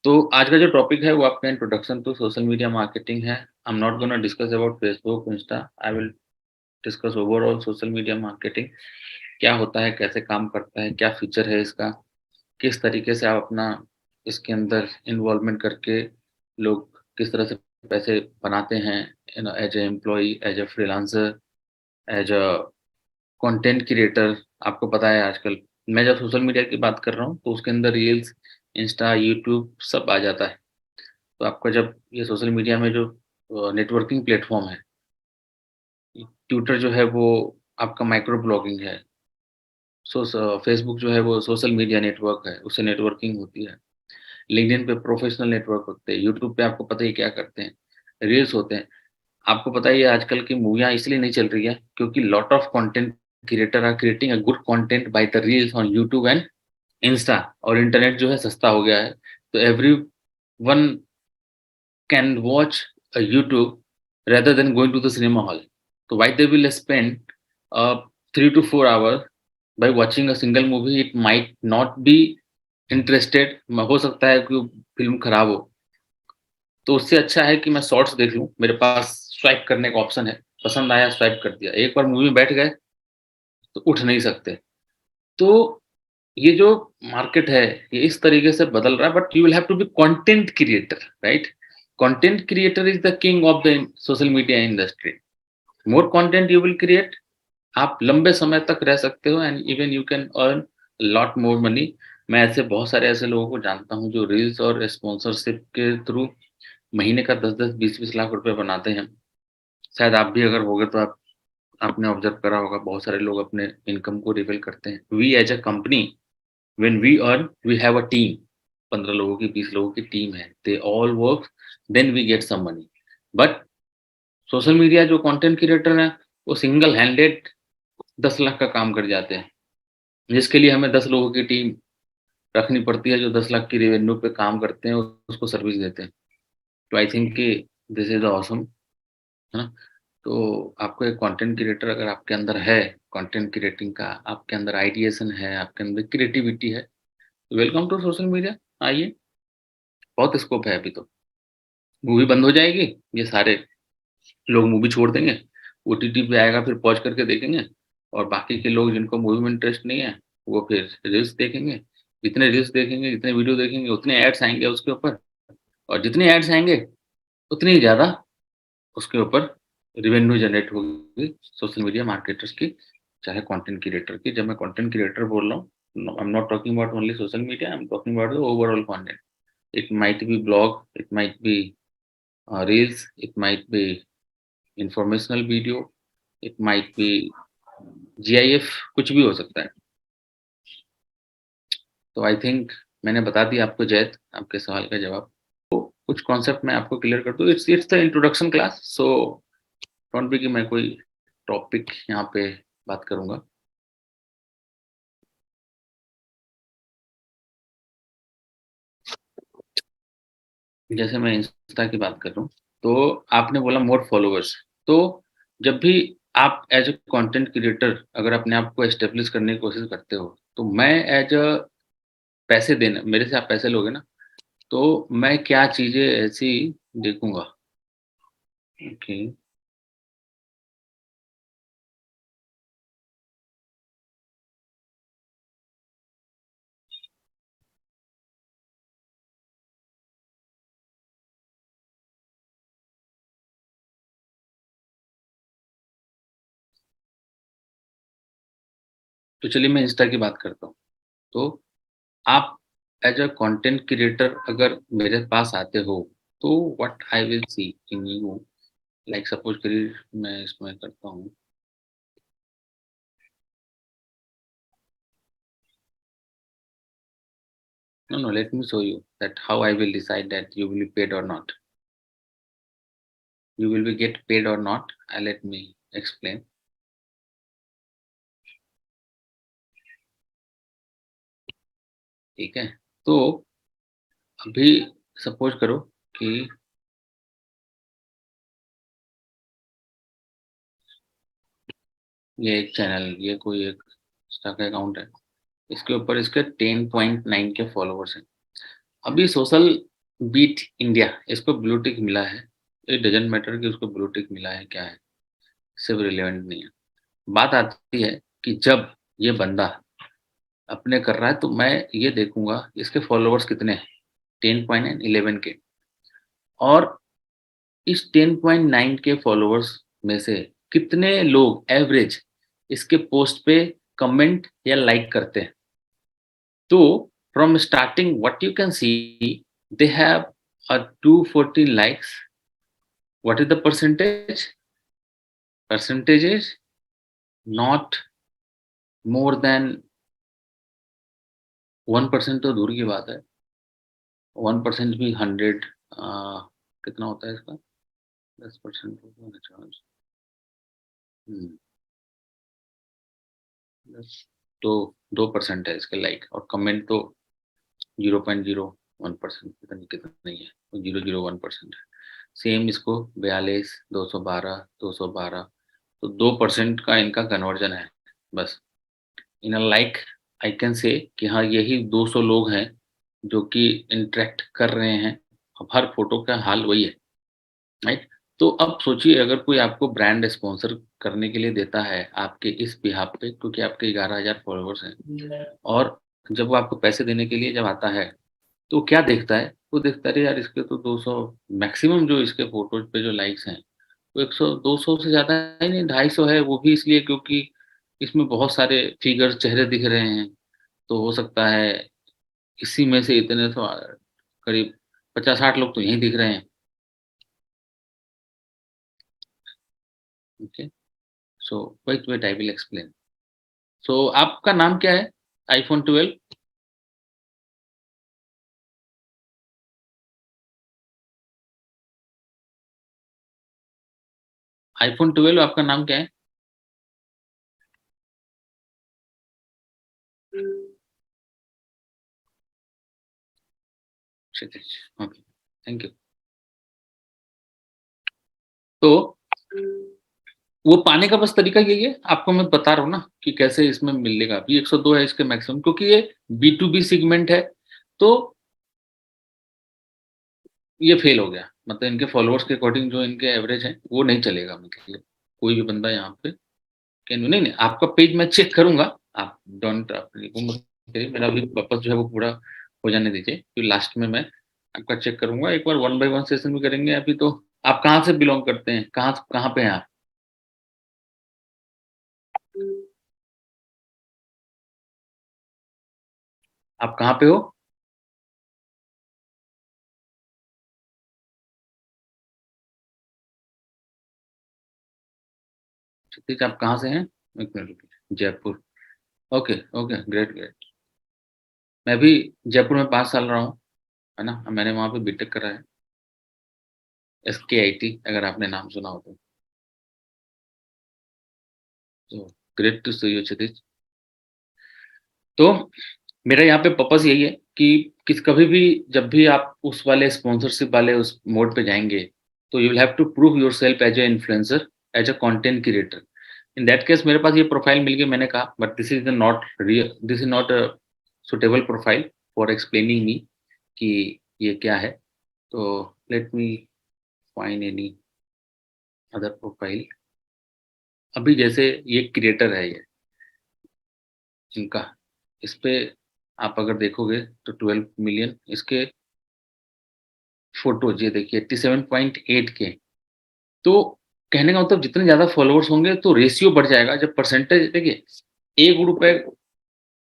तो आज का जो टॉपिक है वो आपका introduction to social media marketing है। I am not gonna discuss about Facebook, Insta. I will discuss overall social media marketing. क्या होता है, कैसे काम करता है, क्या फीचर है इसका, किस तरीके से आप अपना इसके अंदर इन्वॉल्वमेंट करके लोग किस तरह से पैसे बनाते हैं, as a employ, as a freelancer, as a content creator. आपको पता है आजकल मैं जब सोशल मीडिया की बात कर रहा हूँ तो उसके अंदर रील्स, इंस्टा, यूट्यूब सब आ जाता है। तो आपका जब ये सोशल मीडिया में जो नेटवर्किंग प्लेटफ़ॉर्म है, ट्विटर जो है वो आपका माइक्रो ब्लॉगिंग है। फेसबुक जो है वो सोशल मीडिया नेटवर्क है, उससे नेटवर्किंग होती है। लिंक्डइन पे प्रोफेशनल नेटवर्क होते हैं, यूट्यूब पे आपको पता ही क्या करते हैं, रील्स होते हैं। आपको पता ही है आजकल की मूवियाँ इसलिए नहीं चल रही है क्योंकि lot of content creator are creating a good content by the reels on YouTube and Insta. और इंटरनेट जो है सस्ता हो गया है, तो everyone can watch a YouTube rather than going to the cinema hall. So why they will spend 3 to 4 hours by watching a single movie? It might not be interested, हो सकता है कि फ़िल्म खराब हो, तो उससे अच्छा है कि मैं शॉर्ट्स देख लूँ, मेरे पास स्वाइप करने का ऑप्शन है, पसंद आया स्वाइप कर दिया। एक बार मूवी में बैठ गए तो उठ नहीं सकते। तो ये जो मार्केट है, ये इस तरीके से बदल रहा है, but you will have to be content creator, right? Content creator is the king of the social media industry. More content you will create, आप लंबे समय तक रह सकते हो and even you can earn lot more money. मैं ऐसे बहुत सारे ऐसे लोगों को जानता हूँ जो रील्स और स्पॉन्सरशिप के थ्रू महीने का 10-10, 20-20 लाख रुपए बनाते हैं। शायद आप भी अगर होगे तो आपने ऑब्जर्व करा होगा, बहुत सारे लोग अपने इनकम को रिवील करते हैं। We as a company, when we earn, we have a team. 15 लोगों की, 20 लोगों की टीम है, they all work, then we get some money. But social media जो कंटेंट क्रिएटर है, वो सिंगल हैंडेड 10 लाख का काम कर जाते हैं, जिसके लिए हमें 10 लोगों की टीम रखनी पड़ती है जो 10 लाख की रेवेन्यू पे काम करते हैं और उसको सर्विस देते हैं। तो आई थिंक कि दिस इज ऑसम, है ना? तो आपको एक कंटेंट क्रिएटर अगर आपके अंदर है, कंटेंट क्रिएटिंग का आपके अंदर आइडिएशन है, आपके अंदर क्रिएटिविटी है, तो वेलकम टू सोशल मीडिया। आइए, बहुत स्कोप है अभी तो। मूवी बंद हो जाएगी, ये सारे लोग मूवी छोड़ देंगे, ओटीटी पे आएगा फिर पॉज़ करके देखेंगे, और बाकी के लोग जिनको मूवी में इंटरेस्ट नहीं है, वो फिर रील्स देखेंगे। जितने रील्स देखेंगे, जितने वीडियो देखेंगे, उतने एड्स आएँगे उसके ऊपर, और जितने एड्स आएँगे, उतनी ही ज़्यादा उसके ऊपर रेवेन्यू जनरेट होगी सोशल मीडिया मार्केटर्स की, चाहे कंटेंट क्रिएटर की। जब मैं कंटेंट क्रिएटर बोल रहा हूँ, आई am not talking about only social media, I am talking about the overall content. It might be blog, it might be reels, it might be informational video, it might be GIF, कुछ भी हो सकता है। तो I think मैंने बता दिया आपको जैद, आपके सवाल का जवाब। कुछ कॉन्सेप्ट मैं आपको क्लियर कर दूँ। It's it's the introduction class, so don't be कि मैं कोई टॉपिक यहाँ पे बात करूँगा। जैसे मैं इंस्टा की बात कर रहा हूँ, तो आपने बोला मोर फॉलोवर्स, तो जब भी आप एज़ अ कंटेंट क्रिएटर अगर अपने आप को एस्टेब्लिश करने की कोशिश करते हो, तो मैं एज़ अ पैसे देना, मेरे से आप पैसे लोगे ना, तो मैं क्या चीज़ें ऐसी देखूँगा? ओके। तो चलिए मैं इंस्टा की बात करता हूँ। तो आप एज़ अ कंटेंट क्रिएटर अगर मेरे पास आते हो, तो what I will see in you, like suppose करिए मैं इसमें करता हूँ। No, no, let me show you that how I will decide that you will be paid or not. You will be get paid or not. Let me explain. ठीक है? तो अभी suppose करो कि ये एक चैनल, ये कोई एक इंस्टा का अकाउंट है। इसके ऊपर इसके 10.9 के फॉलोवर्स हैं। अभी सोशल बीट इंडिया, इसको ब्लू टिक मिला है। इट डज़न्ट मैटर कि उसको ब्लू टिक मिला है, क्या है, इससे भी रिलेवेंट नहीं है। बात आती है कि जब ये बंदा अपने कर रहा है तो मैं ये देखूँगा इसके फॉलोवर्स कितने हैं, 10.9 11 के, और इस 10.9 के फॉलोवर्स में से कितने लोग एवरेज इसके पोस्ट पे कमेंट या लाइक करते हैं। तो from starting what you can see, they have 240 likes. What is the percentage? Percentage is not more than 1%, तो दूर की बात है। 1% भी 100 कितना होता है इसका? 10%। दस, तो 2% है इसके लाइक, और कमेंट तो 0.01%, पता नहीं कितना नहीं है, तो 0.01% है। सेम इसको 42, 212, 212, तो 2% का इनका कन्वर्जन है बस। इन a like I can say कि हाँ, यही 200 लोग हैं जो कि इंटरेक्ट कर रहे हैं। अब हर फोटो का हाल वही है, राइट? तो अब सोचिए, अगर कोई आपको ब्रांड स्पॉन्सर करने के लिए देता है आपके इस बिहाफ पे, क्योंकि आपके 11,000 फॉलोवर्स हैं, और जब वो आपको पैसे देने के लिए जब आता है, तो क्या देखता है? वो देखता है, अरे यार, इसके तो 200, मैक्सिमम जो इसके फ़ोटोज़ पे जो लाइक्स हैं, वो 100 200 से ज़्यादा ही नहीं, 250 है, वो भी इसलिए क्योंकि इसमें बहुत सारे फिगर्स, चेहरे दिख रहे हैं। तो हो सकता है इसी में से इतने तो करीब 50-60 लोग तो यहीं दिख रहे हैं। Okay, so wait I will explain. So आपका नाम क्या है? आईफ़ोन 12? आईफ़ोन 12 आपका नाम क्या है? क्षितिज। Okay, thank you. तो वो पाने का बस तरीका यही है, आपको मैं बता रहा हूँ ना कि कैसे इसमें मिलेगा। अभी 102 है इसके मैक्सिमम, क्योंकि ये बी टू बी सेगमेंट है, तो ये फेल हो गया। मतलब इनके फॉलोअर्स के अकॉर्डिंग जो इनके एवरेज है, वो नहीं चलेगा। मतलब कोई भी बंदा यहाँ पे कैन नहीं, नहीं, आपका पेज मैं चेक करूँगा। आप डोंट, आप वो मत करिए, मेरा भी पर्पज़ जो है वो पूरा हो जाने दीजिए, फिर लास्ट में मैं आपका चेक करूँगा। एक बार वन बाय वन सेशन भी करेंगे। अभी तो आप कहाँ से बिलॉन्ग करते हैं? कहाँ कहाँ पे हैं आप? आप कहाँ पे हो? क्षितिज, आप कहाँ से हैं? एक मिनट रुकिए। Jaipur. Okay, okay, great, great. मैं भी जयपुर में 5 साल रहा हूँ, है ना? मैंने वहाँ पे बीटेक करा है, एसकेआईटी, अगर आपने नाम सुना हो तो। तो ग्रेट टू सी यू क्षितिज। तो मेरा यहाँ पे पर्पज़ यही है कि कभी भी जब भी आप उस वाले स्पॉन्सरशिप वाले उस मोड पे जाएँगे, तो you will have to prove yourself as a influencer, as a content creator. In that case मेरे पास ये प्रोफाइल मिल गई, मैंने कहा but this is not a suitable profile for explaining me कि ये क्या है। तो let me find any other profile. अभी जैसे ये क्रिएटर है ये, इनका, इस पे आप अगर देखोगे तो 12 मिलियन इसके फ़ोटोज़, ये देखिए 87.8 के। तो कहने का मतलब जितने ज़्यादा फ़ॉलोवर्स होंगे तो रेशियो बढ़ जाएगा। जब परसेंटेज देखिए, ₹1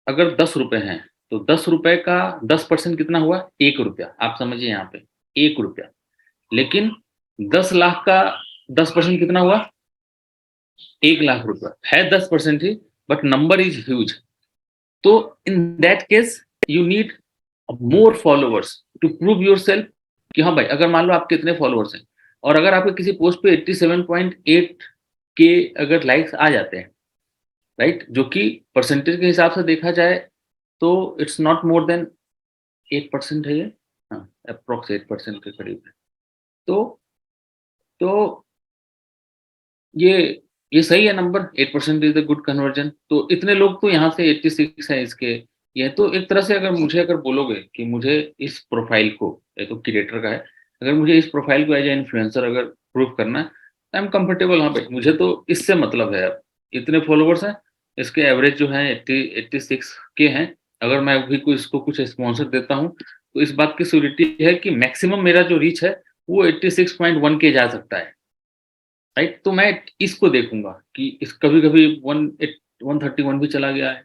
अगर ₹10 हैं, तो ₹10 का 10% कितना हुआ? ₹1। आप समझिए यहाँ पे ₹1। लेकिन 10 लाख का 10% कितना हुआ? ₹1,00,000 है 10% ही, बट नंबर इज़ ह्यूज। तो in that case you need more followers to prove yourself कि हाँ भाई, अगर मान लो आपके इतने फॉलोवर्स हैं और अगर आपके किसी पोस्ट पे 87.8 के अगर लाइक्स आ जाते हैं, राइट, जो कि परसेंटेज के हिसाब से देखा जाए तो इट्स नॉट मोर देन 8% है ये। हाँ, अप्रॉक्स 8% के करीब है। तो तो ये ये सही है number. 8% is a good conversion. तो इतने लोग तो यहाँ से 86 है इसके। ये तो एक तरह से, अगर मुझे अगर बोलोगे कि मुझे इस प्रोफाइल को ये तो क्रिएटर का है। अगर मुझे इस प्रोफाइल को एज़ अ इन्फ्लुएंसर अगर प्रूव करना है, आई एम कंफर्टेबल। हाँ भाई, मुझे तो इससे मतलब है अब। इतने फॉलोवर्स हैं, इसके एवरेज जो है 86 के हैं। अगर मैं अभी कोई इसको कुछ स्पॉन्सर देता हूँ, तो इस बात की श्योरिटी है कि मैक्सिमम मेरा जो रीच है, वो 86.1 के जा सकता है, राइट? तो मैं इसको देखूँगा कि इस कभी-कभी 131 भी चला गया है,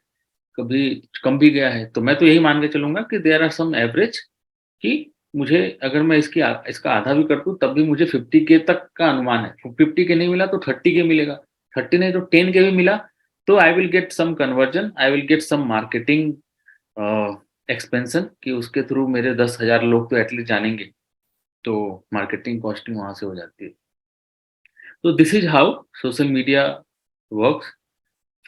कभी कम भी गया है, तो मैं तो यही मान के चलूँगा कि देयर आर सम एवरेज कि मुझे अगर मैं इसका आधा भी कर दूँ, तब भी मुझे 50 के तक का अनुमान है। 50 के नहीं मिला तो 30 के मिलेगा, 30 नहीं तो 10 के भी मिला, तो I will get some conversion, I will get some marketing expansion कि उसके थ्रू मेरे 10,000 लोग तो एटलीस्ट जानेंगे, तो मार्केटिंग कॉस्टिंग वहाँ से हो जाती है। तो this is how social media works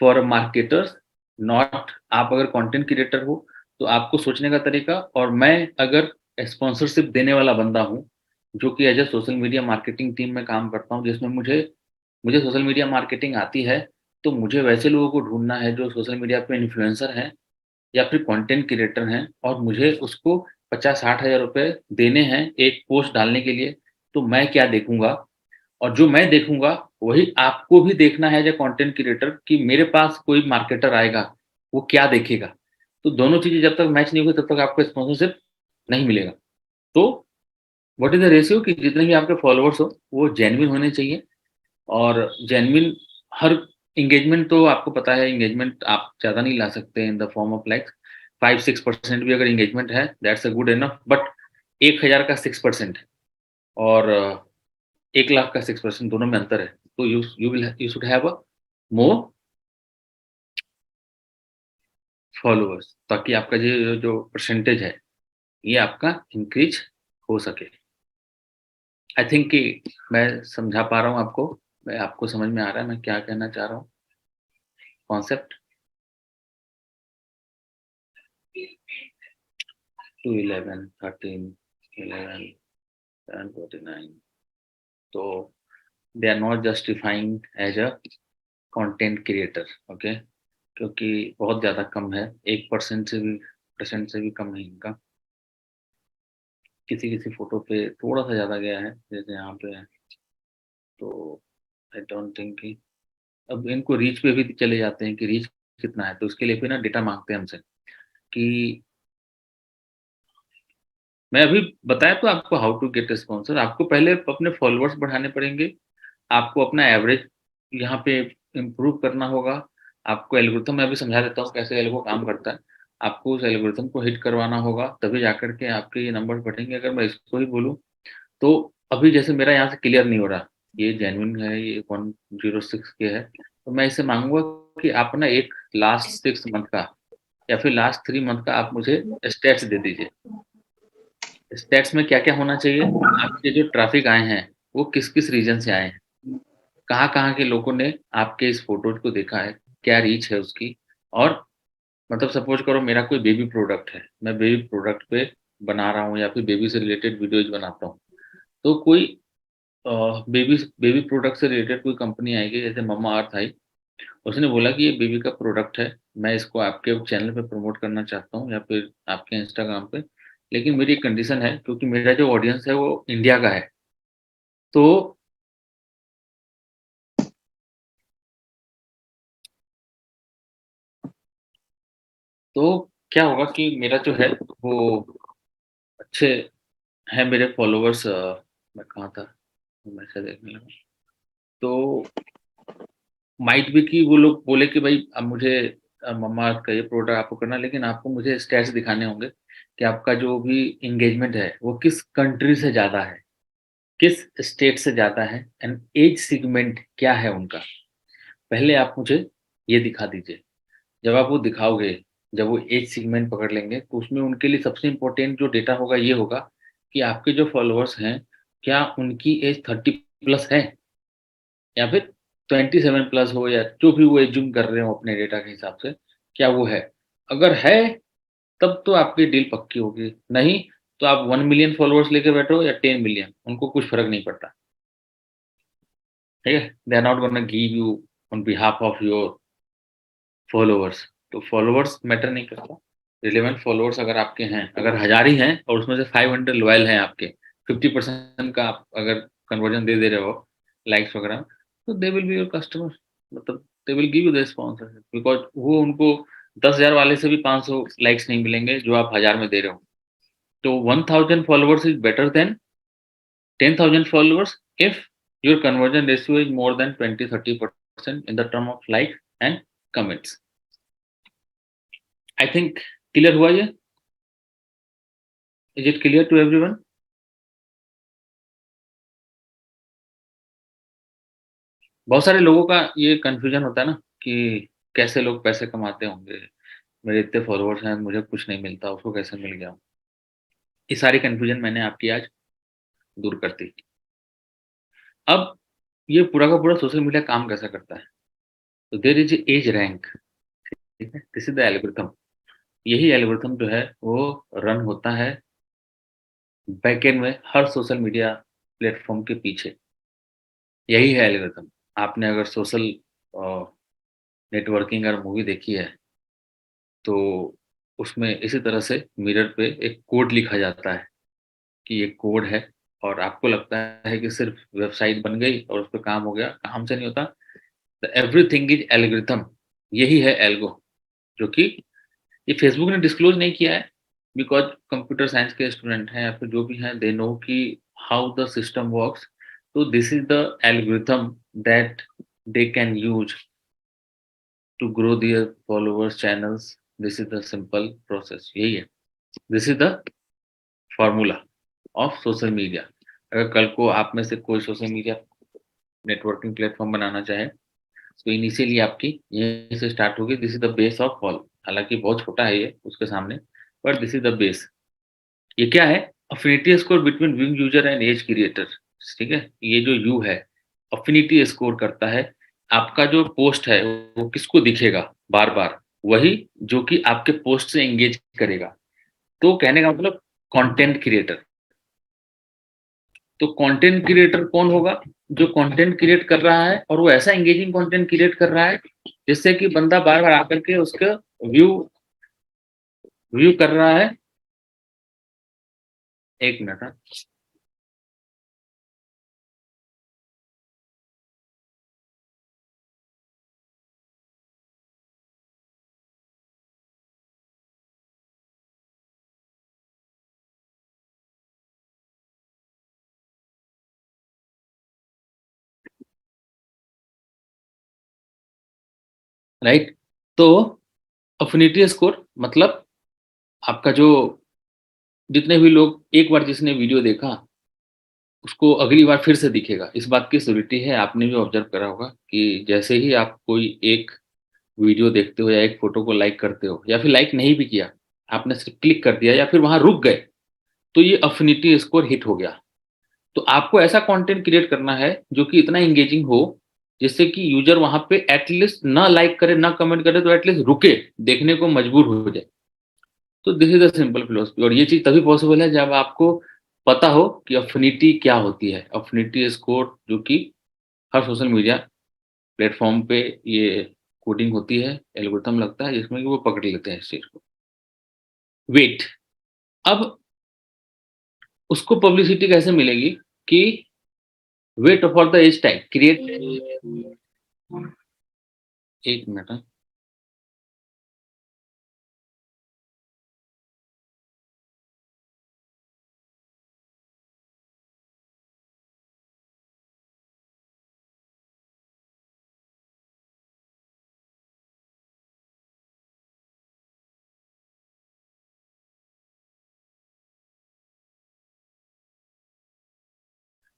for marketers, not आप अगर कंटेंट क्रिएटर हो, तो आपको सोचने का तरीका, और मैं अगर स्पॉन्सरशिप देने वाला बंदा हूँ, जो कि as a social media marketing team में काम करता हूँ, जिसमें मुझे मुझे सोशल मीडिया मार्केटिंग आती है, तो मुझे वैसे लोगों को ढूँढना है जो सोशल मीडिया पे इन्फ्लुएंसर हैं या फिर कंटेंट क्रिएटर हैं, और मुझे उसको 50-60 हज़ार रुपए देने हैं एक पोस्ट डालने के लिए। तो मैं क्या देखूँगा, और जो मैं देखूँगा, वही आपको भी देखना है एज़ अ कंटेंट क्रिएटर कि मेरे पास कोई मार्केटर आएगा, वो क्या देखेगा? तो दोनों चीज़ें जब तक मैच नहीं होगी, तब तक आपको स्पॉन्सरशिप नहीं मिलेगा। तो व्हाट इज़ द रेशियो कि जितने भी आपके फॉलोवर्स हो, वो जेन्युइन होने चाहिए, और जेन्युइन हर एंगेजमेंट तो आपको पता है, एंगेजमेंट आप ज़्यादा नहीं ला सकते in the form of likes. 5-6% भी अगर एंगेजमेंट है, that's a good enough, but 1000 का 6% और 1 लाख का 6% दोनों में अंतर है। तो you should have a more followers, ताकि आपका ये जो परसेंटेज है, ये आपका इंक्रीज़ हो सके। आई थिंक कि मैं समझा पा रहा हूँ आपको, मैं आपको समझ में आ रहा है मैं क्या कहना चाह रहा हूँ, कॉन्सेप्ट 2, 11, 13, 11, 10, 49, तो they are not justifying as a content creator, okay? क्योंकि बहुत ज़्यादा कम है, 1% से भी कम है इनका। किसी-किसी फ़ोटो पे थोड़ा-सा ज़्यादा गया है, जैसे यहाँ पे है, तो आई डोंट थिंक कि अब इनको रीच पे भी चले जाते हैं कि रीच कितना है, तो उसके लिए फिर ना डेटा माँगते हैं हमसे कि मैं अभी बताया तो आपको हाउ टू गेट स्पॉन्सर। आपको पहले अपने फॉलोवर्स बढ़ाने पड़ेंगे, आपको अपना एवरेज यहाँ पे इम्प्रूव करना होगा, आपको एल्गोरिथम मैं अभी समझा देता हूँ कैसे एल्गो काम करता है। आपको उस एल्गोरिथम को हिट करवाना होगा, तभी जाकर के आपके ये नंबर्स बढ़ेंगे। अगर मैं इसको ही बोलूँ, तो अभी जैसे मेरा यहाँ से क्लियर नहीं हो रहा, ये जेन्युइन है, ये 106 के है, तो मैं इससे माँगूँगा कि आप ना एक लास्ट 6 मंथ का या फिर लास्ट 3 मंथ का आप मुझे स्टैट्स दे दीजिए। स्टैट्स में क्या-क्या होना चाहिए? आपके जो ट्रैफ़िक आए हैं, वो किस-किस रीजन से आए हैं? कहाँ-कहाँ के लोगों ने आपके इस फ़ोटोज़ को देखा है? क्या रीच है उसकी? और मतलब सपोज़ करो मेरा कोई बेबी प्रोडक्ट है, मैं बेबी प्रोडक्ट पे बना रहा हूँ या फिर बेबी से रिलेटेड वीडियोज़ बनाता हूँ। तो कोई अ, बेबी प्रोडक्ट से रिलेटेड कोई कंपनी आएगी, जैसे मम्मा अर्थ आई, उसने बोला कि ये बेबी का प्रोडक्ट है, मैं इसको आपके चैनल पे प्रमोट करना चाहता हूँ या फिर आपके इंस्टाग्राम पे। लेकिन मेरी एक कंडीशन है, क्योंकि मेरा जो ऑडियंस है वो इंडिया का है। तो तो क्या होगा कि मेरा जो है वो अच्छे हैं मेरे फॉलोवर्स, मैं कहाँ था? मैसेज देखने लगा। तो माइट बी कि वो लोग बोले कि भाई अब मुझे मम्मा अर्थ का ये प्रोडक्ट आपको करना है, लेकिन आपको मुझे स्टैट्स दिखाने होंगे कि आपका जो भी एंगेजमेंट है, वो किस कंट्री से ज़्यादा है, किस स्टेट से ज़्यादा है, एंड एज सेगमेंट क्या है उनका। पहले आप मुझे ये दिखा दीजिए। जब आप वो दिखाओगे, जब वो एज सेगमेंट पकड़ लेंगे, तो उसमें उनके लिए सबसे इम्पोर्टेंट जो डेटा होगा ये होगा कि आपके जो फॉलोवर्स हैं, क्या उनकी एज 30 प्लस है या फिर 27 प्लस हो, या जो भी वो एज़्यूम कर रहे हो अपने डेटा के हिसाब से, क्या वो है? अगर है, तब तो आपकी डील पक्की होगी, नहीं तो आप 1 मिलियन फॉलोवर्स लेके बैठो या 10 मिलियन, उनको कुछ फ़र्क नहीं पड़ता, ठीक है? They are not gonna give you on behalf of your followers, तो फॉलोवर्स मैटर नहीं करता। रिलेवेंट फॉलोअर्स अगर आपके हैं, अगर 1000 ही हैं और उसमें से 500 लॉयल हैं आपके, 50% का आप अगर कन्वर्जन दे रहे हो लाइक्स वगैरह, तो they will be your customer, मतलब they will give you the sponsorship because वो उनको 10,000 वाले से भी 500 लाइक्स नहीं मिलेंगे जो आप 1000 में दे रहे हो। तो 1000 followers is better than 10,000 followers if your conversion ratio is more than 20-30% in the term of like and comments. I think clear हुआ ये? Is it clear to everyone? बहुत सारे लोगों का ये कन्फ्यूजन होता है ना कि कैसे लोग पैसे कमाते होंगे, मेरे इतने फॉलोअर्स हैं, मुझे कुछ नहीं मिलता, उसको कैसे मिल गया? ये सारी कन्फ्यूजन मैंने आपकी आज दूर कर दी। अब ये पूरा का पूरा सोशल मीडिया काम कैसा करता है? तो देयर इज़ एज रैंक, ठीक है? This is the algorithm. यही एल्गोरिथम जो है वो रन होता है बैकएंड में हर सोशल मीडिया प्लेटफ़ॉर्म के पीछे, यही है एल्गोरिथम। आपने अगर सोशल अ, नेटवर्किंग अगर मूवी देखी है, तो उसमें इसी तरह से मिरर पे एक कोड लिखा जाता है कि ये कोड है और आपको लगता है कि सिर्फ़ वेबसाइट बन गई और उस पे काम हो गया, काम से नहीं होता। द एवरीथिंग इज़ एल्गोरिथम, यही है एल्गो, जो कि ये फेसबुक ने डिस्क्लोज़ नहीं किया है बिकॉज़ कंप्यूटर साइंस के स्टूडेंट हैं या फिर जो भी हैं, दे नो कि हाउ द सिस्टम वर्क्स। तो this is the algorithm that they can use to grow their followers channels. This is the simple process, यही है। This is the formula of social media. अगर कल को आप में से कोई सोशल मीडिया नेटवर्किंग प्लेटफ़ॉर्म बनाना चाहे, तो इनिशियली आपकी यहीं से स्टार्ट होगी। This is the base of all. हालाँकि बहुत छोटा है ये उसके सामने, but this is the base. ये क्या है? Affinity score between viewing user and edge creator, ठीक है? ये जो यू है, अफ़िनिटी स्कोर करता है, आपका जो पोस्ट है वो किसको दिखेगा बार-बार? वही जो कि आपके पोस्ट से एंगेज करेगा। तो कहने का मतलब कंटेंट क्रिएटर। तो कंटेंट क्रिएटर कौन होगा? जो कंटेंट क्रिएट कर रहा है और वो ऐसा एंगेजिंग कंटेंट क्रिएट कर रहा है, जिससे कि बंदा बार-बार आकर के उसका व्यू व्यू कर रहा है। 1 मिनट हाँ, राइट? तो अफ़िनिटी स्कोर मतलब आपका जो जितने भी लोग एक बार जिसने वीडियो देखा, उसको अगली बार फिर से दिखेगा। इस बात की श्योरिटी है, आपने भी ऑब्ज़र्व करा होगा कि जैसे ही आप कोई एक वीडियो देखते हो या एक फ़ोटो को लाइक करते हो या फिर लाइक नहीं भी किया, आपने सिर्फ़ क्लिक कर दिया या फिर वहाँ रुक गए, तो ये अफ़िनिटी स्कोर हिट हो गया। तो आपको ऐसा कंटेंट क्रिएट करना है जो कि इतना एंगेजिंग हो, जिससे कि यूज़र वहाँ पे एट लीस्ट ना लाइक करे, ना कमेंट करे तो एट लीस्ट रुके, देखने को मजबूर हो जाए। तो this is the simple philosophy और ये चीज़ तभी पॉसिबल है जब आपको पता हो कि अफ़िनिटी क्या होती है। अफ़िनिटी स्कोर जो कि हर सोशल मीडिया प्लेटफ़ॉर्म पे ये कोडिंग होती है, एल्गोरिथम लगता है जिसमें कि वो पकड़ लेते हैं इस चीज़ को। वेट, अब उसको पब्लिसिटी कैसे मिलेगी कि wait for the age tag create. 1 minute हाँ।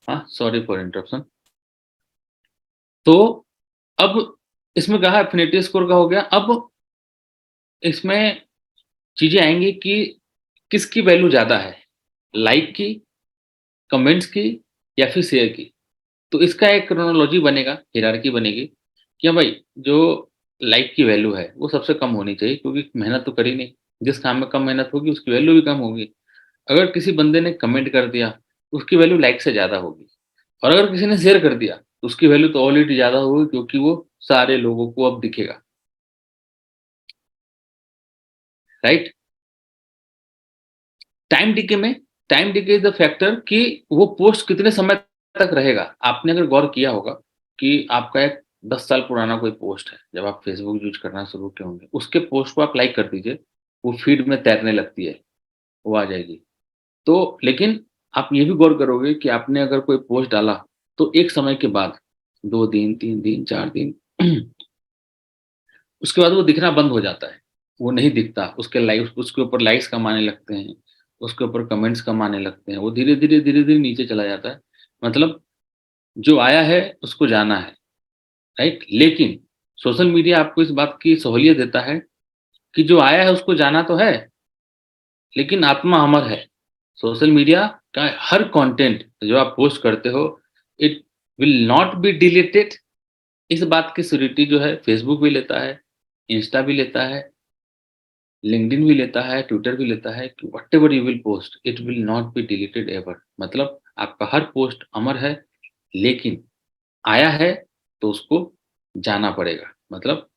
हाँ, सॉरी फॉर इंटरप्शन। तो अब इसमें कहा एफिनिटी स्कोर का हो गया, अब इसमें चीज़ें आएँगी कि किसकी वैल्यू ज़्यादा है, लाइक की, कमेंट्स की या फिर शेयर की। तो इसका एक क्रोनोलॉजी बनेगा, हायरार्की बनेगी कि हाँ भाई, जो लाइक की वैल्यू है, वो सबसे कम होनी चाहिए क्योंकि मेहनत तो करी नहीं। जिस काम में कम मेहनत होगी, उसकी वैल्यू भी कम होगी। अगर किसी बंदे ने कमेंट कर दिया, उसकी वैल्यू लाइक से ज़्यादा होगी और अगर किसी ने शेयर कर दिया, तो उसकी वैल्यू तो ऑलरेडी ज़्यादा होगी क्योंकि वो सारे लोगों को अब दिखेगा, right? Time decay is the factor कि वो पोस्ट कितने समय तक रहेगा। आपने अगर गौर किया होगा कि आपका एक 10 साल पुराना कोई पोस्ट है, जब आप फेसबुक यूज़ करना शुरू किए होंगे, उसके पोस्ट को आप लाइक कर दीजिए, वो फीड में तैरने लगती है, वो आ जाएगी। तो लेकिन आप ये भी गौर करोगे कि आपने अगर कोई पोस्ट डाला, तो एक समय के बाद 2 दिन, 3 दिन, 4 दिन उसके बाद वो दिखना बंद हो जाता है। वो नहीं दिखता, उसके ऊपर लाइक्स कम आने लगते हैं, उसके ऊपर कमेंट्स कम आने लगते हैं, वो धीरे-धीरे नीचे चला जाता है। मतलब जो आया है उसको जाना है, राइट? लेकिन सोशल मीडिया आपको इस बात की सहूलियत देता है कि जो आया है उसको जाना तो है, लेकिन आत्मा अमर है। सोशल मीडिया का हर कंटेंट जो आप पोस्ट करते हो, it will not be deleted. इस बात की श्योरिटी जो है फेसबुक भी लेता है, इंस्टा भी लेता है, लिंक्डइन भी लेता है, ट्विटर भी लेता है कि whatever you will post it will not be deleted ever. मतलब आपका हर पोस्ट अमर है, लेकिन आया है तो उसको जाना पड़ेगा। मतलब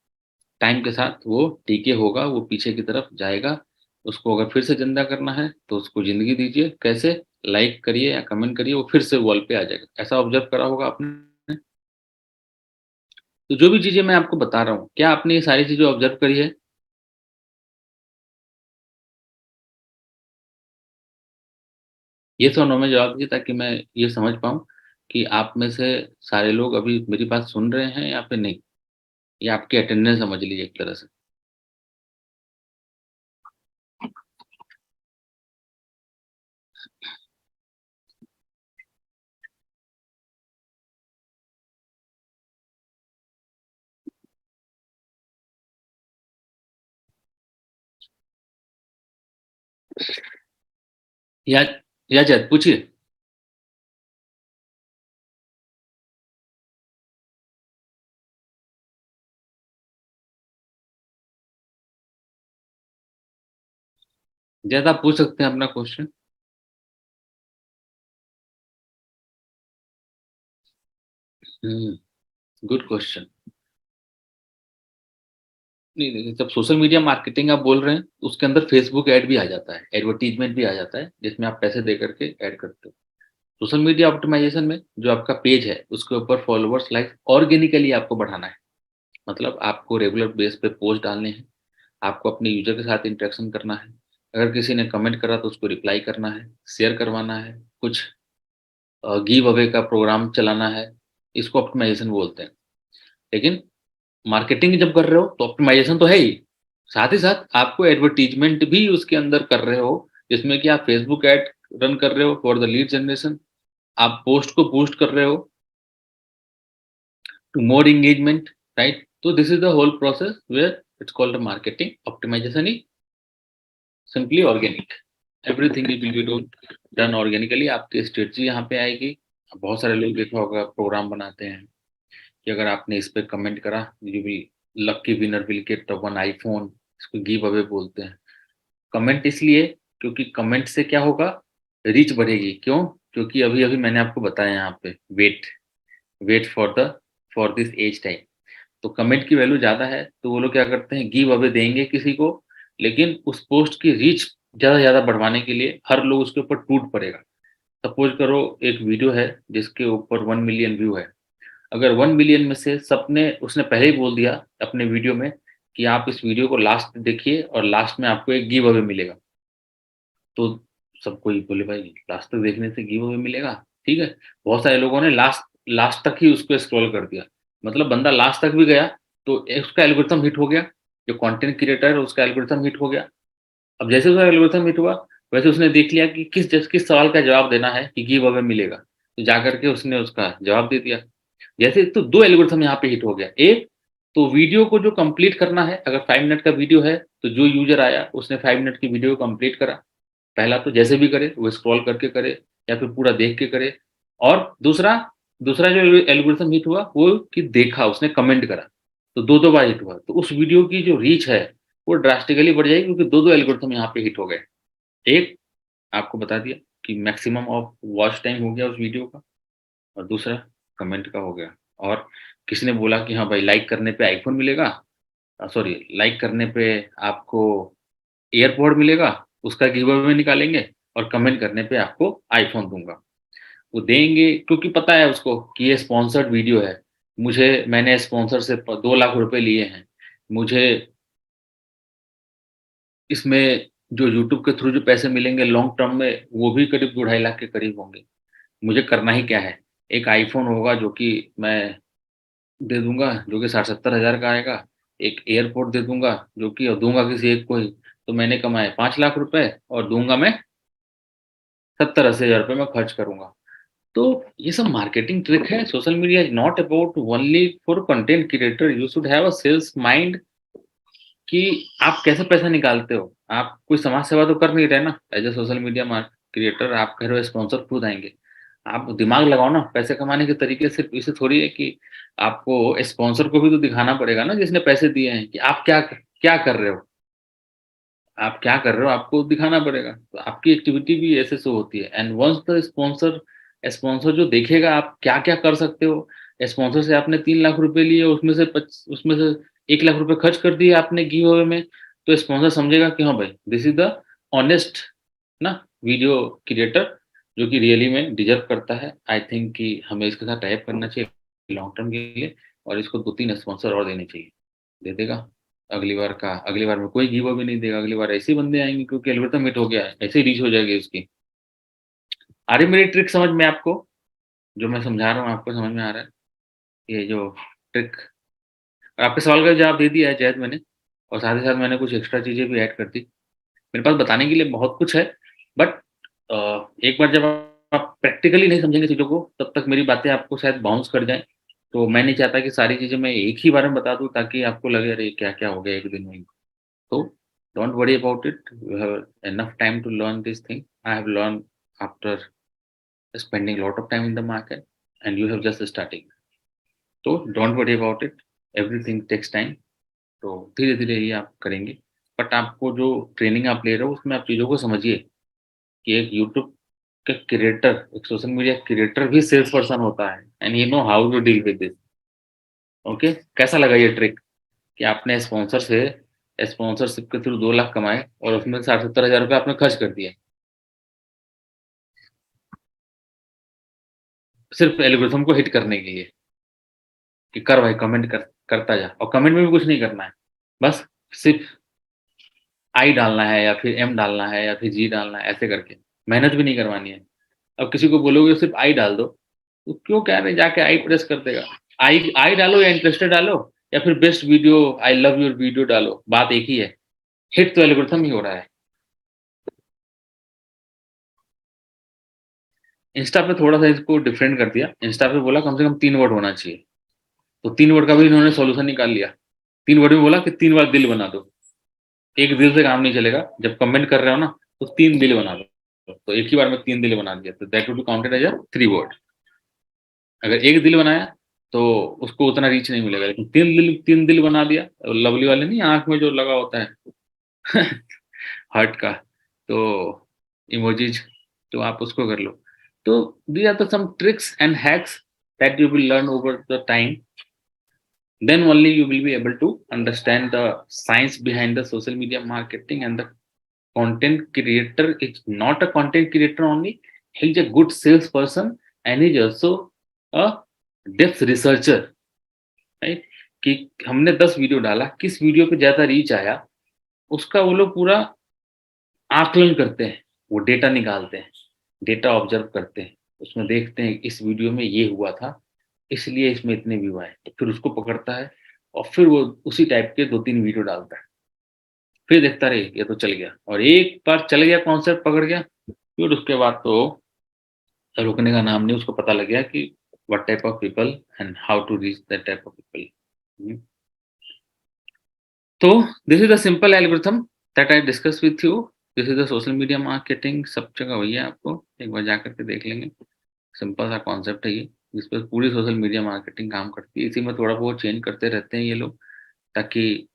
टाइम के साथ वो डीके होगा, वो पीछे की तरफ जाएगा। उसको अगर फिर से ज़िंदा करना है तो उसको ज़िंदगी दीजिए। कैसे? लाइक करिए या कमेंट करिए, वो फिर से वॉल पे आ जाएगा। ऐसा ऑब्ज़र्व करा होगा आपने? तो जो भी चीज़ें मैं आपको बता रहा हूँ, क्या आपने ये सारी चीज़ें ऑब्ज़र्व करी है? येस और नो में जवाब दीजिए ताकि मैं ये समझ पाऊँ कि आप में से सारे लोग अभी मेरी बात सुन रहे हैं या फिर नहीं? या आपकी अटेंडेंस समझ लीजिए एक तरह से। या या जज पूछिए। जज आप पूछ सकते हैं अपना क्वेश्चन। हुँ, गुड क्वेश्चन। नहीं, नहीं, जब सोशल मीडिया मार्केटिंग आप बोल रहे हैं, तो उसके अंदर फेसबुक ऐड भी आ जाता है, एडवर्टाइज़मेंट भी आ जाता है, जिसमें आप पैसे दे करके ऐड करते हो। सोशल मीडिया ऑप्टिमाइज़ेशन में जो आपका पेज है, उसके ऊपर फॉलोवर्स, लाइक्स ऑर्गेनिकली आपको बढ़ाना है। मतलब आपको रेगुलर बेस पे पोस्ट डालने हैं, आपको अपने यूज़र के साथ इंटरेक्शन करना है। अगर किसी ने कमेंट करा तो उसको रिप्लाई करना है, शेयर करवाना है, कुछ गिव अवे का प्रोग्राम चलाना है, इसको ऑप्टिमाइज़ेशन बोलते हैं। लेकिन मार्केटिंग जब कर रहे हो तो ऑप्टिमाइज़ेशन तो है ही, साथ ही साथ आपको एडवर्टाइज़मेंट भी उसके अंदर कर रहे हो, जिसमें कि आप फेसबुक ऐड रन कर रहे हो फॉर द लीड जनरेशन, आप पोस्ट को बूस्ट कर रहे हो टू मोर एंगेजमेंट, राइट? तो this is the whole process where it's called marketing optimization is simply organic. Everything will be done organically. आपकी स्ट्रेटजी यहाँ पे आएगी। बहुत सारे लोग देखा होगा प्रोग्राम बनाते हैं कि अगर आपने इस पे कमेंट करा, you will lucky winner will get one iPhone, इसको गिव अवे बोलते हैं। कमेंट इसलिए क्योंकि कमेंट से क्या होगा, रीच बढ़ेगी। क्यों? क्योंकि अभी-अभी मैंने आपको बताया यहाँ पे wait wait for this age time. तो कमेंट की वैल्यू ज़्यादा है, तो वो लोग क्या करते हैं, गिव अवे देंगे किसी को, लेकिन उस पोस्ट की रीच ज़्यादा से ज़्यादा बढ़वाने के लिए हर लोग उसके ऊपर टूट पड़ेगा। सपोज़ करो एक वीडियो है जिसके ऊपर 1 मिलियन व्यू है। अगर 1 मिलियन में से सबने उसने पहले ही बोल दिया अपने वीडियो में कि आप इस वीडियो को लास्ट देखिए और लास्ट में आपको एक गिव अवे मिलेगा। तो सब कोई बोले भाई लास्ट तक देखने से गिव अवे मिलेगा, ठीक है। बहुत सारे लोगों ने लास्ट लास्ट तक ही उसको स्क्रॉल कर दिया। मतलब बंदा लास्ट तक भी गया तो उसका एल्गोरिथम हिट हो गया। जो कंटेंट क्रिएटर है उसका एल्गोरिथम हिट हो गया। अब जैसे उसका एल्गोरिथम हिट हुआ, वैसे उसने देख लिया कि किस सवाल का जवाब देना है कि गिव अवे मिलेगा। तो जाकर के उसने उसका जवाब दे दिया। जैसे तो 2 एल्गोरिथम यहाँ पे हिट हो गया। एक तो वीडियो को जो कंप्लीट करना है, अगर 5 मिनट का वीडियो है, तो जो यूज़र आया उसने 5 मिनट की वीडियो को कंप्लीट करा। पहला तो जैसे भी करे, वो स्क्रॉल करके करे या फिर पूरा देख के करे। और दूसरा दूसरा जो एल्गोरिथम हिट हुआ वो कि देखा, उसने कमेंट करा। तो 2-2 बार हिट हुआ। तो उस वीडियो की जो रीच है, वो ड्रास्टिकली बढ़ जाएगी क्योंकि 2-2 एल्गोरिथम यहाँ पे हिट हो गए। एक आपको बता दिया कि मैक्सिमम ऑफ वॉच टाइम हो गया उस वीडियो का, और दूसरा कमेंट का हो गया। और किसी ने बोला कि हाँ भाई लाइक करने पे आईफ़ोन मिलेगा, सॉरी लाइक करने पे आपको एयरपॉड मिलेगा, उसका गिव अवे निकालेंगे। और कमेंट करने पे आपको आईफ़ोन दूँगा। वो देंगे क्योंकि पता है उसको कि ये स्पॉन्सर्ड वीडियो है। मैंने स्पॉन्सर से प 2 लाख रुपए लिए हैं। मुझे इसमें जो यूट्यूब के थ्रू जो पैसे मिलेंगे लॉन्ग टर्म में, वो भी करीब 2 ढाई लाख के करीब होंगे। मुझे करना ही क्या है? एक आईफ़ोन होगा जो कि मैं दे दूँगा, जो कि 60-70 हज़ार का आएगा। एक एयरपोर्ट दे दूँगा, जो कि दूँगा किसी एक को ही, तो मैंने कमाए 5 लाख रुपए और दूँगा मैं 70-80 हज़ार रुपए मैं खर्च करूँगा। तो ये सब मार्केटिंग ट्रिक है। Social media is not about only for content creator, you should have a sales mind कि आप कैसे पैसा निकालते हो? आप कोई समाज सेवा तो कर नहीं रहे ना, as a social media creator आप कह रहे हो स्पॉन्सर खुद आएँगे। आप दिमाग लगाओ ना, पैसे कमाने के तरीके सिर्फ़ इसे थोड़ी है कि आपको स्पॉन्सर को भी तो दिखाना पड़ेगा ना जिसने पैसे दिए हैं कि आप क्या कर रहे हो? आप क्या कर रहे हो आपको दिखाना पड़ेगा। तो आपकी एक्टिविटी भी ऐसे शो होती है and once the sponsor sponsor जो देखेगा आप क्या-क्या कर सकते हो, स्पॉन्सर से आपने 3 लाख रुपए लिए उसमें से 1 लाख रुपए खर्च कर दिए आपने गिव अवे में, तो स्पॉन्सर समझेगा कि हाँ भाई, दिस इज़ द ऑनेस्ट ना वीडियो क्रिएटर जो कि रियली में डिज़र्व करता है। आई थिंक कि हमें इसके साथ टाई अप करना चाहिए लॉन्ग टर्म के लिए और इसको 2-3 स्पॉन्सर और देने चाहिए। दे देगा? अगली बार में कोई गिव अवे नहीं देगा, अगली बार ऐसे ही बंदे आएँगे क्योंकि एल्गोरिथम हिट हो गया है, ऐसे ही रीच हो जाएगी उसकी। आ रही मेरी ट्रिक समझ में आपको? जो मैं समझा रहा हूँ आपको समझ में आ रहा है? ये जो ट्रिक और आपके सवाल का जवाब दे दिया है शायद मैंने और साथ ही साथ मैंने कुछ एक्स्ट्रा चीज़ें भी ऐड कर दी। मेरे पास बताने के लिए बहुत कुछ है बट एक बार जब आप प्रैक्टिकली नहीं समझेंगे चीज़ों को तब तक मेरी बातें आपको शायद बाउंस कर जाएँ। तो मैं नहीं चाहता कि सारी चीज़ें मैं एक ही बार में बता दूँ ताकि आपको लगे अरे! क्या-क्या हो गया एक दिन में ही। So don't worry about it. You have enough time to learn this thing. I have learned after spending a lot of time in the market, and you have just starting. So don't worry about it. Everything takes time. तो धीरे-धीरे ही आप करेंगे। But आपको जो training आप ले रहे हो उसमें आप चीज़ों को समझिए कि एक यूट्यूब का क्रिएटर, एक सोशल मीडिया क्रिएटर भी सेल्स पर्सन होता है and he know how to deal with this. Okay? कैसा लगा ये ट्रिक कि आपने स्पॉन्सरशिप के थ्रू 2 लाख कमाए और उसमें 60-70 हज़ार रुपए आपने खर्च कर दिए। सिर्फ़ एल्गोरिथम को हिट करने के लिए, कि कर भाई कमेंट करता जा और कमेंट में भी कुछ नहीं करना है। बस सिर्फ़ आई डालना है या फिर एम डालना है या फिर जी डालना है ऐसे करके, मेहनत भी नहीं करवानी है। अब किसी को बोलोगे सिर्फ़ आई डाल दो, तो क्यों कह रहे जाके आई प्रेस कर देगा। आई आई डालो या इंटरेस्टेड डालो या फिर best video, I love your video डालो, बात एक ही है। हिट तो एल्गोरिथम ही हो रहा है। इंस्टा पे थोड़ा-सा इसको डिफरेंट कर दिया। इंस्टा पे बोला कम से कम 3 वर्ड होना चाहिए, तो 3 वर्ड का भी इन्होंने सॉल्यूशन निकाल लिया। 3 वर्ड में बोला कि 3 बार दिल बना दो। एक दिल से काम नहीं चलेगा। जब कमेंट कर रहे हो ना, तो 3 दिल बना लो। तो एक ही बार में 3 दिल बना दिया, तो that would be counted as a 3 word. अगर एक दिल बनाया, तो उसको उतना रीच नहीं मिलेगा, लेकिन 3 दिल बना दिया, लवली वाले नहीं आँख में जो लगा होता है हार्ट का, तो इमोजीज़, तो आप उसको कर लो। तो these are the some tricks and hacks that you will learn over the time, then only you will be able to understand the science behind the social media marketing and the content creator is not a content creator only, he's a good salesperson and he's also a depth researcher, right? कि हमने 10 video डाला, किस video पे ज़्यादा reach आया, उसका वो लोग पूरा आकलन करते हैं, वो डेटा निकालते हैं, डेटा ऑब्जर्व करते हैं, उसमें देखते हैं इस वीडियो में ये हुआ था, इसलिए इसमें इतने व्यू आए, तो फिर उसको पकड़ता है और फिर वो उसी टाइप के 2-3 वीडियो डालता है। फिर देखता रहे ये तो चल गया और एक बार चल गया कॉन्सेप्ट पकड़ गया, फिर उसके बाद तो रुकने का नाम नहीं, उसको पता लग गया कि what type of people and how to reach that type of people. तो this is the simple algorithm that I discuss with you. This is the social media marketing, सब जगह वही है, आपको एक बार जा करके देख लेंगे। सिंपल सा कॉन्सेप्ट है ये, जिस पे पूरी सोशल मीडिया मार्केटिंग काम करती है। इसी में थोड़ा बहुत चेंज करते रहते हैं ये लोग, ताकि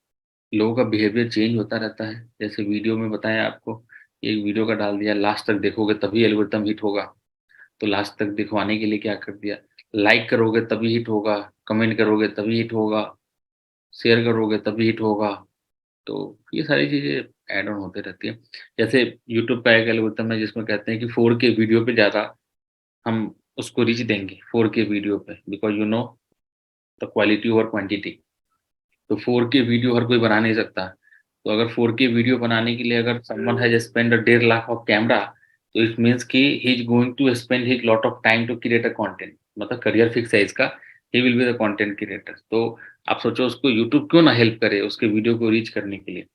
लोगों का बिहेवियर चेंज होता रहता है। जैसे वीडियो में बताया आपको, एक वीडियो का डाल दिया, लास्ट तक देखोगे तभी एल्गोरिथम हिट होगा, तो लास्ट तक दिखवाने के लिए क्या कर दिया, लाइक करोगे तभी हिट होगा, कमेंट करोगे तभी हिट होगा, शेयर करोगे तभी हिट होगा, तो ये सारी चीज़ें ऐड ऑन होते रहती है। जैसे यूट्यूब का एक एल्गोरिथम है जिसमें कहते हैं कि 4K वीडियो पे ज़्यादा हम उसको रीच देंगे 4K वीडियो पे because you know the quality over quantity. तो 4K वीडियो हर कोई बना नहीं सकता। तो अगर 4K वीडियो बनाने के लिए अगर someone has spend a 1.5 lakh of camera, तो इट मीन्स कि he is going to spend his lot of time to create a content. मतलब करियर फिक्स है इसका, he will be the content creator. तो आप सोचो उसको यूट्यूब क्यों ना हेल्प करे उसके वीडियो को रीच करने के लिए,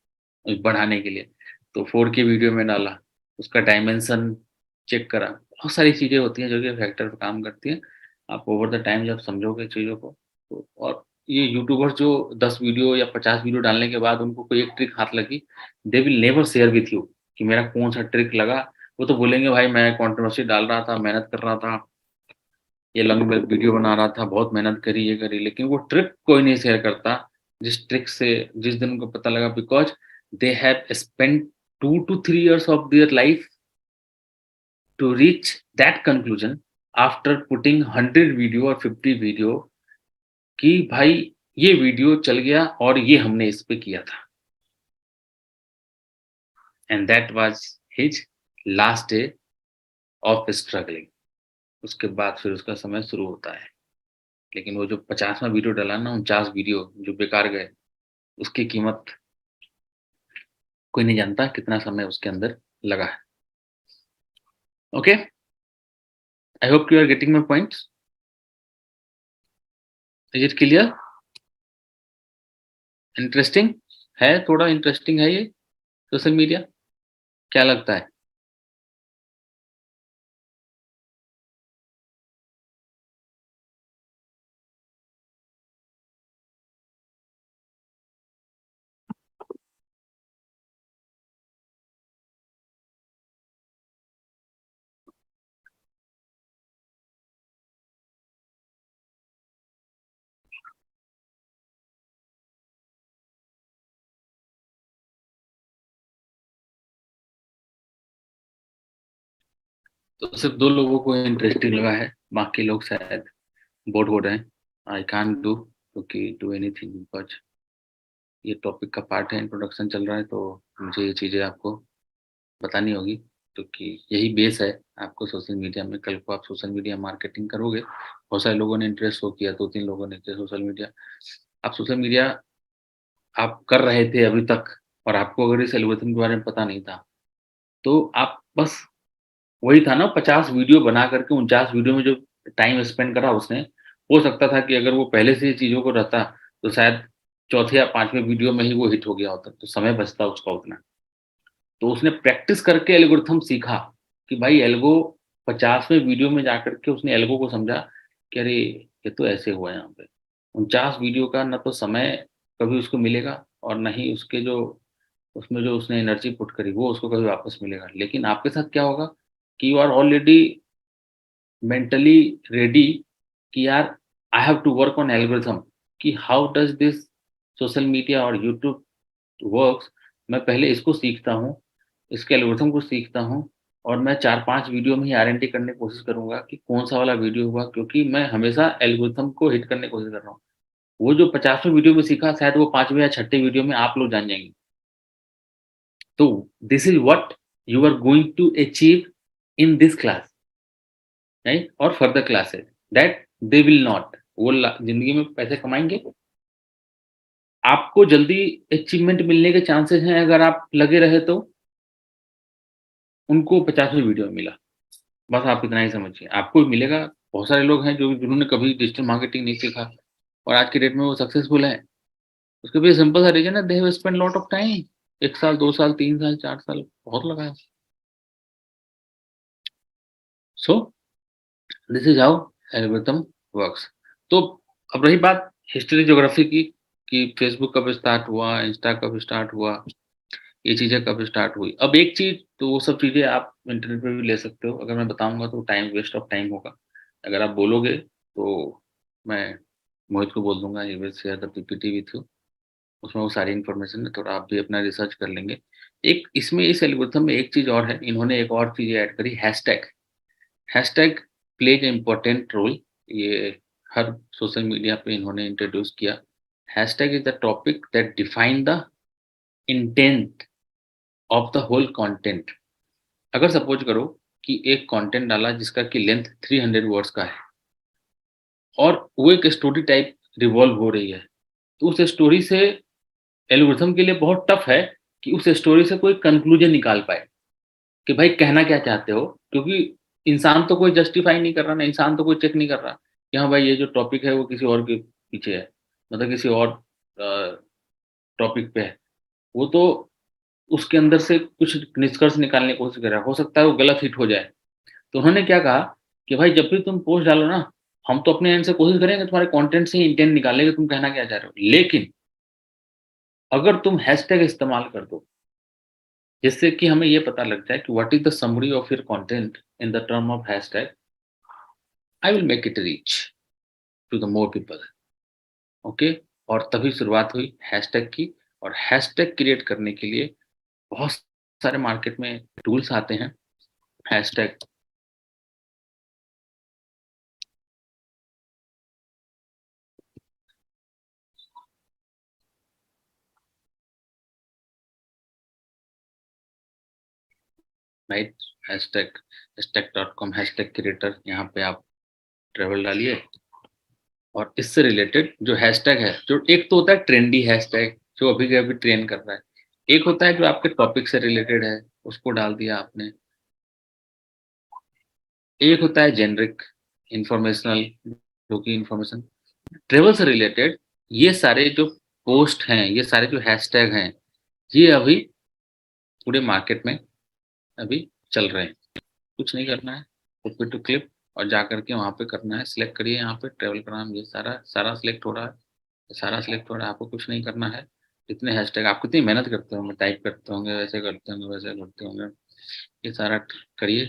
बढ़ाने के लिए। तो 4K वीडियो में डाला, उसका डायमेंशन चेक करा, बहुत सारी चीज़ें होती हैं जो कि फैक्टर पे काम करती हैं। आप ओवर द टाइम जब समझोगे चीज़ों को तो और ये यूट्यूबर्स जो 10 वीडियो या 50 वीडियो डालने के बाद उनको कोई एक ट्रिक हाथ लगी, they will never share with you कि मेरा कौन-सा ट्रिक लगा। वो तो बोलेंगे भाई मैं कंट्रोवर्सी डाल रहा था, मेहनत कर रहा था, ये लंबी वीडियो बना रहा था, बहुत मेहनत करी, ये करी, लेकिन वो ट्रिक कोई नहीं शेयर करता, जिस ट्रिक से जिस दिन उनको पता लगा because they have spent 2 to 3 years of their life to reach that conclusion after putting 100 video और 50 वीडियो कि भाई ये वीडियो चल गया और ये हमने इस पे किया था and that was his last day of struggling. उसके बाद फिर उसका समय शुरू होता है। लेकिन वो जो 50वाँ वीडियो डला ना 49 वीडियो जो बेकार गए, उसकी कीमत कोई नहीं जानता कितना समय उसके अंदर लगा है। Okay, I hope you are getting my points. Is it clear? Interesting है, थोड़ा इंटरेस्टिंग है ये सोशल मीडिया, क्या लगता है? तो सिर्फ 2 लोगों को इंटरेस्टिंग लगा है, बाकी लोग शायद बोर हो रहे हैं। आई कांट डू क्योंकि डू एनीथिंग बिकॉज़ ये टॉपिक का पार्ट है, इंट्रोडक्शन चल रहा है तो मुझे ये चीज़ें आपको बतानी होगी क्योंकि यही बेस है आपको सोशल मीडिया में। कल को आप सोशल मीडिया मार्केटिंग करोगे, बहुत सारे लोगों ने इंटरेस्ट शो किया, 2-3 लोगों ने किया सोशल मीडिया। आप सोशल मीडिया आप कर रहे थे अभी तक और आपको अगर इस एल्गोरिथम के बारे में पता नहीं था, तो आप बस वही था ना 50 वीडियो बना करके 49 वीडियो में जो टाइम स्पेंड करा उसने, हो सकता था कि अगर वो पहले से ही चीज़ों को रहता, तो शायद चौथे या 5वें वीडियो में ही वो हिट हो गया होता, तो समय बचता उसका उतना। तो उसने प्रैक्टिस करके एल्गोरिथम सीखा कि भाई एल्गो 50वें वीडियो में जाकर के उसने एल्गो को समझा कि अरे! ये तो ऐसे हुआ है यहाँ पे। 49 वीडियो का ना तो समय कभी उसको मिलेगा और ना ही उसके जो उसमें जो उसने एनर्जी पुट करी वो उसको कभी वापस मिलेगा। लेकिन आपके साथ क्या होगा कि you are already mentally ready कि यार I have to work on algorithm कि how does this social media और यूट्यूब वर्क्स। मैं पहले इसको सीखता हूँ, इसके एल्गोरिथम को सीखता हूँ और मैं 4-5 वीडियो में ही आर-एन-डी करने की कोशिश करूँगा कि कौन-सा वाला वीडियो हुआ क्योंकि मैं हमेशा एल्गोरिथम को हिट करने की कोशिश कर रहा हूँ। वो जो 50वें वीडियो में सीखा शायद वो 5वें या छठे वीडियो में आप लोग जान जाएँगे। तो this is what you are going to achieve in this class, right? और further classes that they will not. वो ज़िंदगी में पैसे कमाएँगे, आपको जल्दी अचीवमेंट मिलने के चांसेस हैं अगर आप लगे रहे तो, उनको 50वें वीडियो में मिला। बस आप इतना ही समझिए, आपको भी मिलेगा। बहुत सारे लोग हैं जो जिन्होंने कभी डिजिटल मार्केटिंग नहीं सीखा और आज की डेट में वो सक्सेसफुल हैं। उसके पीछे सिंपल सा रीज़न है, they have spent lot of time. 1 साल, 2 साल, 3 साल, 4 साल बहुत लगा है। So this is how algorithm works. तो अब रही बात हिस्ट्री ज्योग्राफी की कि फेसबुक कब स्टार्ट हुआ, इंस्टा कब स्टार्ट हुआ, ये चीज़ें कब स्टार्ट हुई। अब एक चीज़ तो वो सब चीज़ें आप इंटरनेट पे भी ले सकते हो, अगर मैं बताऊँगा तो टाइम वेस्ट ऑफ टाइम होगा। अगर आप बोलोगे तो मैं मोहित को बोल दूँगा he will share the PPT with you, उसमें वो सारी इन्फॉर्मेशन है, थोड़ा आप भी अपना रिसर्च कर लेंगे। एक इसमें इस एल्गोरिथम में एक चीज़ और है, इन्होंने एक और चीज़ ऐड करी hashtag. Hashtag plays a important role, ये हर सोशल मीडिया पे इन्होंने इंट्रोड्यूस किया। Hashtag is the topic that define the intent of the whole content. अगर सपोज करो कि एक कंटेंट डाला जिसका कि लेंथ 300 वर्ड्स का है और वो एक स्टोरी टाइप रिवॉल्व हो रही है, तो उस स्टोरी से एल्गोरिथम के लिए बहुत टफ है कि उस स्टोरी से कोई कंक्लूजन निकाल पाए कि भाई कहना क्या चाहते हो, क्योंकि इंसान तो कोई जस्टिफाई नहीं कर रहा ना, इंसान तो कोई चेक नहीं कर रहा कि हाँ भाई ये जो टॉपिक है वो किसी और के पीछे है, मतलब किसी और टॉपिक पे है। वो तो उसके अंदर से कुछ निष्कर्ष निकालने की कोशिश कर रहा है, हो सकता है वो गलत हिट हो जाए। तो उन्होंने क्या कहा कि भाई जब भी तुम पोस्ट डालो ना, हम तो अपने एंड से कोशिश करेंगे तुम्हारे कंटेंट से ही इंटेंट निकालने कि तुम कहना क्या चाह रहे हो, लेकिन अगर तुम हैशटैग इस्तेमाल कर दो जिससे कि हमें ये पता लग जाए कि what is the summary of your content in the term of hashtag, I will make it reach to the more people. Okay. और तभी शुरुआत हुई हैशटैग की। और हैशटैग क्रिएट करने के लिए बहुत सारे मार्केट में टूल्स आते हैं। Hashtag right, hashtag hashtag.com hashtag creator, यहाँ पे आप ट्रेवल डालिए और इससे रिलेटेड जो हैशटैग है, जो एक तो होता है ट्रेंडी हैशटैग जो अभी के अभी ट्रेंड कर रहा है, एक होता है जो आपके टॉपिक से रिलेटेड है, उसको डाल दिया आपने, एक होता है जेनरिक इंफॉर्मेशनल जो कि इंफॉर्मेशन ट्रेवल से रिलेटेड। ये सारे जो पोस्ट हैं, ये सारे जो हैशटैग हैं, ये अभी पूरे मार्केट में अभी चल रहे हैं। कुछ नहीं करना है, कॉपी टू क्लिप और जा करके वहाँ पे करना है, सिलेक्ट करिए यहाँ पे ट्रैवल का नाम, ये सारा सारा सिलेक्ट हो रहा है, सारा सिलेक्ट हो रहा है, आपको कुछ नहीं करना है। इतने हैशटैग आप कितनी मेहनत करते होंगे, टाइप करते होंगे, वैसे करते होंगे, वैसे करते होंगे, ये सारा करिए,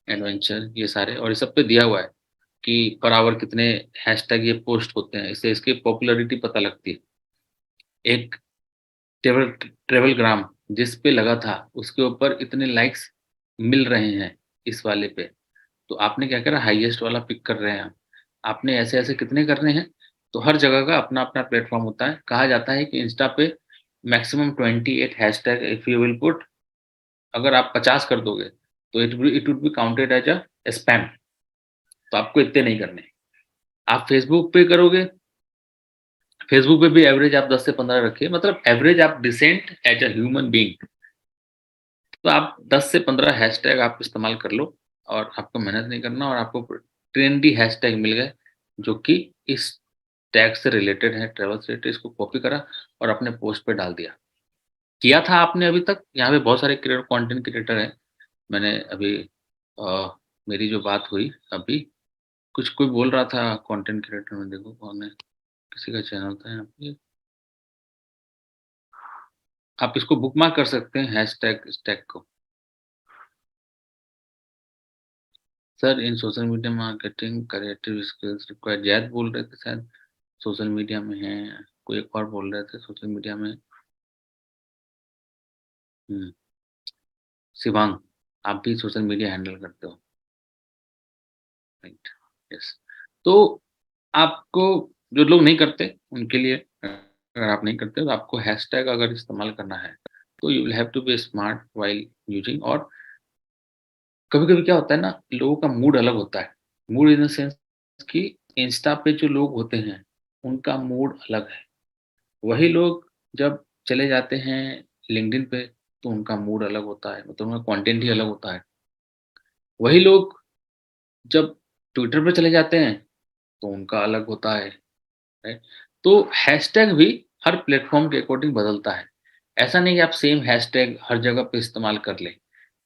एडवेंचर ये सारे, और ये सब पे दिया हुआ है कि पर आवर कितने हैशटैग ये पोस्ट होते हैं, इससे इसकी पॉपुलैरिटी पता लगती है। एक ट्रैवल ट्रैवल ग्राम जिस पे लगा था उसके ऊपर इतने लाइक्स मिल रहे हैं इस वाले पे, तो आपने क्या करा, हाईएस्ट वाला पिक कर रहे हैं आप। आपने ऐसे ऐसे कितने करने हैं। तो हर जगह का अपना अपना प्लेटफॉर्म होता है। कहा जाता है कि इंस्टा पे maximum 28 hashtag if you will put, अगर आप 50 कर दोगे तो it would be counted as a spam. तो आपको इतने नहीं करने। आप फेसबुक पे करोगे, फेसबुक पे भी एवरेज आप 10 से 15 रखिए, मतलब एवरेज आप decent as a human being. तो आप 10 से 15 हैशटैग आप इस्तेमाल कर लो और आपको मेहनत नहीं करना, और आपको ट्रेंडी हैशटैग मिल गए जो कि इस टैग से रिलेटेड है, ट्रैवल से रिलेटेड, इसको कॉपी करा और अपने पोस्ट पे डाल दिया। किया था आपने अभी तक? यहाँ पे बहुत सारे कंटेंट क्रिएटर हैं। मैंने अभी मेरी जो बात हुई अभी, कुछ कोई बोल रहा था कंटेंट क्रिएटर में, देखो कौन है, किसी का चैनल था यहाँ पे, आप इसको बुकमार्क कर सकते हैं हैशटैग इस टैग को। Sir in social media marketing creative skills required, Zaid बोल रहे थे शायद, सोशल मीडिया में हैं, कोई एक और बोल रहे थे सोशल मीडिया में। हुँ, शिवांग, आप भी सोशल मीडिया हैंडल करते हो, राइट? यस। तो आपको, जो लोग नहीं करते उनके लिए, अगर आप नहीं करते तो आपको हैशटैग अगर इस्तेमाल करना है, तो you will have to be smart while using. और कभी-कभी क्या होता है ना, लोगों का मूड अलग होता है। मूड इन द सेंस कि इंस्टा पे जो लोग होते हैं, उनका मूड अलग है। वही लोग जब चले जाते हैं लिंक्डइन पे, तो उनका मूड अलग होता है, मतलब उनका कंटेंट ही अलग होता है। वही लोग जब ट्विटर पे चले जाते हैं, तो उनका अलग होता है, राइट? तो हैशटैग भी हर प्लेटफ़ॉर्म के अकॉर्डिंग बदलता है। ऐसा नहीं कि आप सेम हैशटैग हर जगह पे इस्तेमाल कर लें।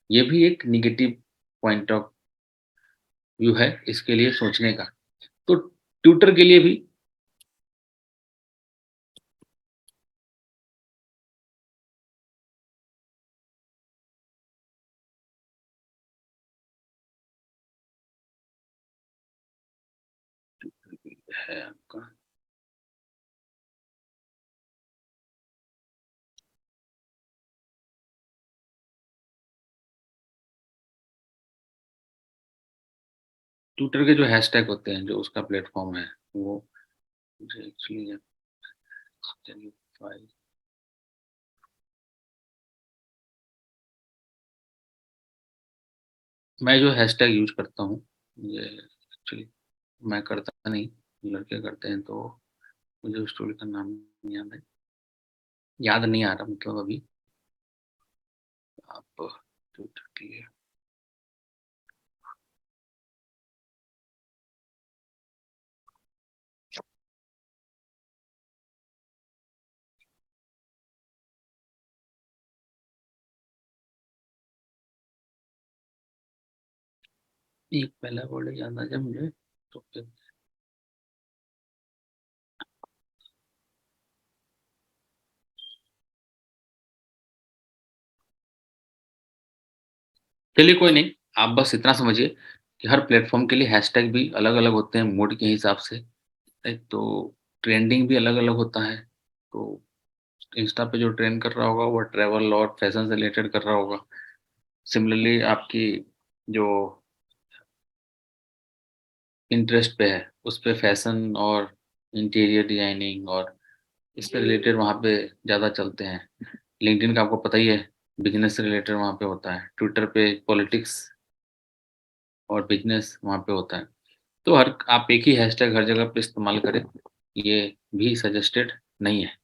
ये भी एक नेगेटिव पॉइंट ऑफ व्यू है इसके लिए सोचने का। तो ट्विटर के लिए भी है आपका, ट्विटर के जो हैशटैग होते हैं, जो उसका प्लेटफ़ॉर्म है, वो मुझे एक्चुअली मैं जो हैशटैग यूज़ करता हूँ, ये एक्चुअली मैं करता नहीं, लड़के करते हैं, तो मुझे उस टूल का नाम नहीं याद नहीं आ रहा मतलब अभी। आप ट्विटर के लिए एक पहला वर्ड याद आ जाए मुझे, तो फिर चलिए कोई नहीं, आप बस इतना समझिए कि हर प्लेटफ़ॉर्म के लिए हैशटैग भी अलग-अलग होते हैं मूड के हिसाब से, राइट? तो ट्रेंडिंग भी अलग-अलग होता है, तो इंस्टा पे जो ट्रेंड कर रहा होगा वो ट्रैवल और फैशन से रिलेटेड कर रहा होगा। सिमिलरली आपकी जो इंटरेस्ट पे है, उस पे फैशन और इंटीरियर डिज़ाइनिंग और इससे रिलेटेड वहाँ पे ज़्यादा चलते हैं। लिंक्डइन का आपको पता ही है, बिज़नेस से रिलेटेड वहाँ पे होता है। ट्विटर पे पॉलिटिक्स और बिज़नेस वहाँ पे होता है। तो हर आप एक ही हैशटैग हर जगह पे इस्तेमाल करें, ये भी सजेस्टेड नहीं है।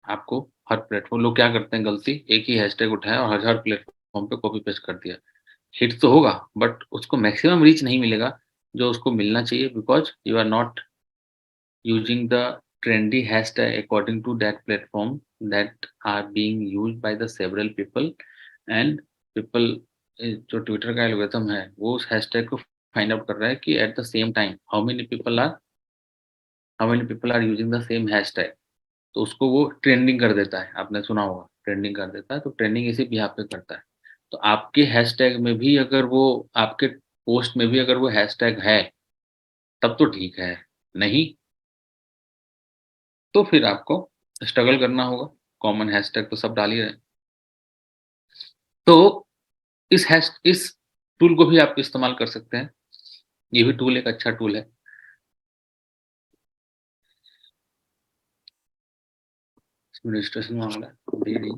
आपको हर प्लेटफ़ॉर्म लोग क्या करते हैं गलती, एक ही हैशटैग उठाया और हर हर प्लेटफ़ॉर्म पे कॉपी पेस्ट कर दिया। हिट तो होगा बट उसको मैक्सिमम रीच नहीं मिलेगा, जो उसको मिलना चाहिए because you are not using the trendy hashtag according to that platform that are being used by the several people and people जो ट्विटर का एल्गोरिथम है वो उस हैशटैग को फाइंड आउट कर रहा है कि at the same time how many people are using the same hashtag, तो उसको वो ट्रेंडिंग कर देता है। आपने सुना होगा ट्रेंडिंग कर देता है, तो ट्रेंडिंग इसी बिहाफ पे करता है। तो आपके हैशटैग में भी अगर वो आपके पोस्ट में भी अगर वो हैशटैग है तब तो ठीक है, नहीं तो फिर आपको स्ट्रगल करना होगा, कॉमन हैशटैग तो सब डाल ही रहे हैं। तो इस टूल को भी आप इस्तेमाल कर सकते हैं, ये भी टूल एक अच्छा टूल है। इसमें रजिस्ट्रेशन माँग रहा है, दे दी।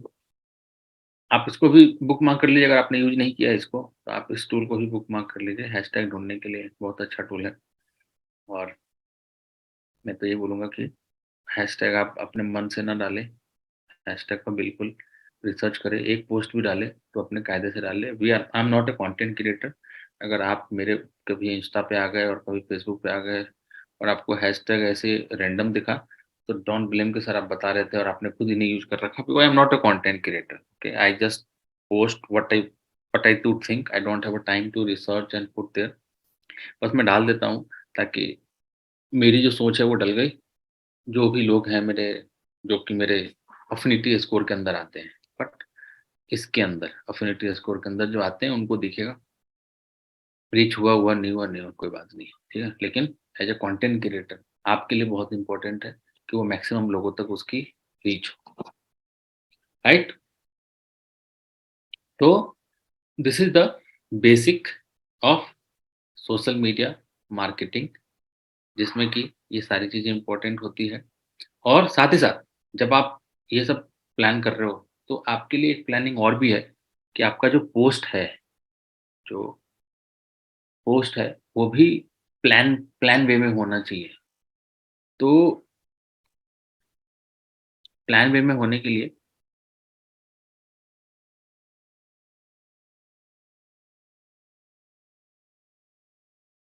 आप इसको भी बुकमार्क कर लीजिए अगर आपने यूज़ नहीं किया है इसको, तो आप इस टूल को भी बुकमार्क कर लीजिए, हैशटैग ढूँढने के लिए बहुत अच्छा टूल है। और मैं तो ये बोलूँगा कि हैशटैग आप अपने मन से ना डालें, हैशटैग का बिल्कुल रिसर्च करें, एक पोस्ट भी डालें तो अपने कायदे से डालें। आई am not a content creator. अगर आप मेरे कभी इंस्टा पे आ गए और कभी फेसबुक पे आ गए और आपको हैशटैग ऐसे रैंडम दिखा, तो डोंट ब्लेम कि सर आप बता रहे थे और आपने खुद ही नहीं यूज़ कर रखा, because I am not a content creator, okay? I just post what I do think, I don't have a time to research and put there. बस मैं डाल देता हूँ ताकि मेरी जो सोच है वो डल गई। जो भी लोग हैं मेरे जो कि मेरे अफ़िनिटी स्कोर के अंदर आते हैं। बट इसके अंदर अफ़िनिटी स्कोर के अंदर जो आते हैं उनको दिखेगा, रीच हुआ, हुआ, नहीं हुआ, नहीं हुआ, कोई बात नहीं, ठीक है? लेकिन एज़ अ कंटेंट क्रिएटर आपके लिए बहुत इम्पोर्टेंट है कि वो मैक्सिमम लोगों तक उसकी रीच हो, राइट? तो this is the basic of social media marketing, जिसमें कि ये सारी चीज़ें इम्पोर्टेंट होती है। और साथ ही साथ जब आप ये सब प्लान कर रहे हो, तो आपके लिए एक प्लानिंग और भी है कि आपका जो जो पोस्ट है, वो भी प्लान प्लान वे में होना चाहिए। तो प्लान वे में होने के लिए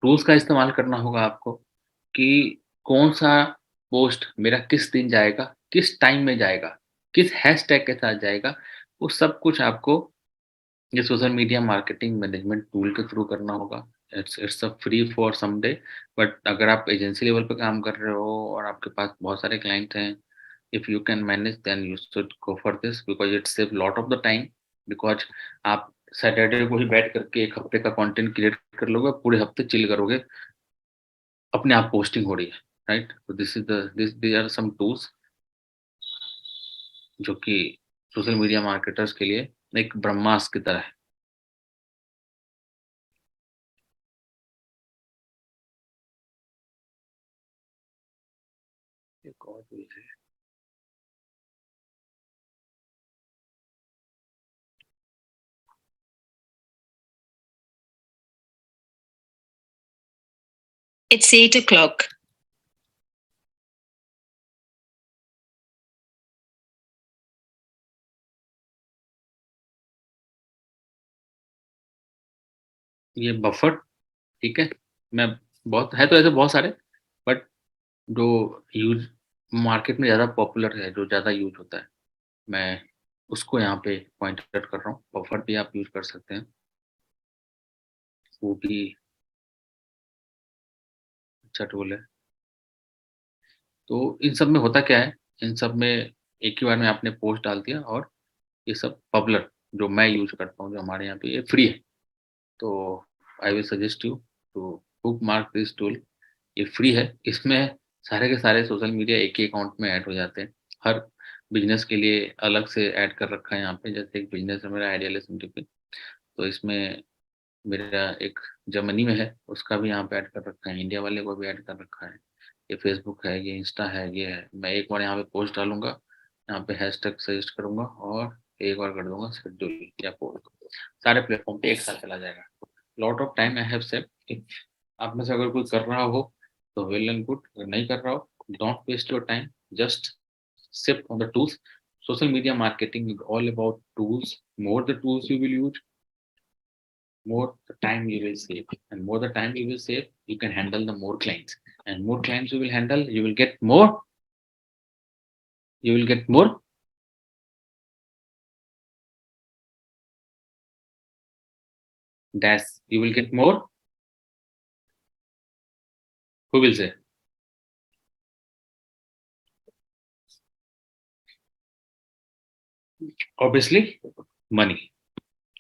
टूल्स का इस्तेमाल करना होगा आपको कि कौन-सा पोस्ट मेरा किस दिन जाएगा, किस टाइम में जाएगा, किस हैशटैग के साथ जाएगा, वो सब कुछ आपको ये social media marketing management tool के थ्रू करना होगा। It's a free for some day, but अगर आप एजेंसी लेवल पे काम कर रहे हो और आपके पास बहुत सारे क्लाइंट हैं, if you can manage then you should go for this because it save lot of the time. Because आप सैटरडे को ही बैठ करके 1 हफ्ते का कंटेंट क्रिएट कर लोगे, पूरे हफ्ते चिल करोगे, अपने आप पोस्टिंग हो रही है, राइट? तो this is the this these are some tools जो कि सोशल मीडिया मार्केटर्स के लिए एक ब्रह्मास्त्र की तरह है। एक और टूल है। It's 8 o'clock. ये बफर, ठीक है? मैं बहुत है तो ऐसे बहुत सारे, बट जो यूज़ मार्केट में ज़्यादा पॉपुलर है, जो ज़्यादा यूज़ होता है, मैं उसको यहाँ पे पॉइंट आउट कर रहा हूँ। बफर भी आप यूज़ कर सकते हैं, वो भी अच्छा टूल है। तो इन सब में होता क्या है, इन सब में एक ही बार में आपने पोस्ट डाल दिया और ये सब पॉपुलर जो मैं यूज़ करता हूँ, जो हमारे यहाँ पे ये फ्री है। तो I will suggest you to bookmark this tool. ये फ्री है, इसमें सारे के सारे सोशल मीडिया एक ही अकाउंट में ऐड हो जाते हैं। हर बिज़नेस के लिए अलग से ऐड कर रखा है यहाँ पे, जैसे एक बिज़नेस है मेरा आइडियालिस्ट पे, तो इसमें मेरा एक जर्मनी में है, उसका भी यहाँ पे ऐड कर रखा है, इंडिया वाले को भी ऐड कर रखा है। ये फ़ेसबुक है, ये इंस्टा है, ये है। मैं एक बार यहाँ पे पोस्ट डालूँगा, यहाँ पे हैशटैग सजेस्ट करूँगा और एक बार कर दूँगा शेड्यूल या पोस्ट। सारे प्लेटफ़ॉर्म पे एक साथ चला जाएगा। Lot of time I have saved. If आप में से अगर कोई कर रहा हो तो वेल एंड गुड, अगर नहीं कर रहा हो don't waste your time, just sit on the tools. Social media marketing is all about tools. More the tools you will use, more the time you will save, and more the time you will save, you can handle the more clients, and more clients you will handle, you will get more dash, you will get more, who will say, obviously money,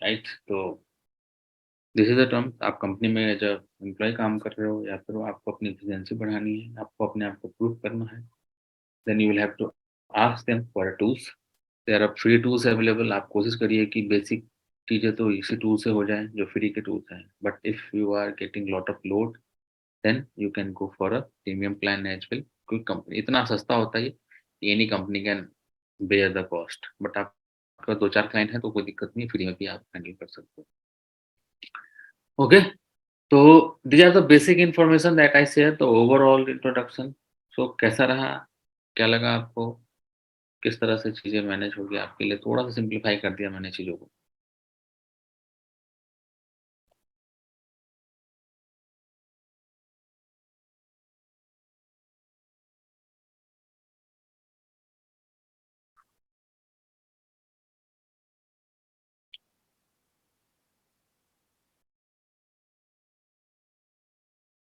right? तो this is the term. आप company में जब employ काम कर रहे हो या फिर आपको अपनी एफिशिएंसी बढ़ानी है, आपको अपने आप को प्रूव करना है, then you will have to ask them for a tools. There are free tools available. आप कोशिश करिए कि बेसिक चीज़ें तो इसी टूल से हो जाएँ जो फ्री के टूल्स हैं। But if you are getting lot of load, then you can go for a premium plan as well. कोई कंपनी इतना सस्ता होता है ये, any company can bear the cost. But आपका 2-4 क्लाइंट हैं तो कोई दिक्कत नहीं है, फ्री में भी आप हैंडल कर सकते हो। ओके, तो these are the basic information that I share, the overall introduction। सो कैसा रहा? क्या लगा आपको? किस तरह से चीज़ें मैनेज होगी आपके लिए? थोड़ा-सा सिम्प्लीफाई कर दिया मैंने चीज़ों को।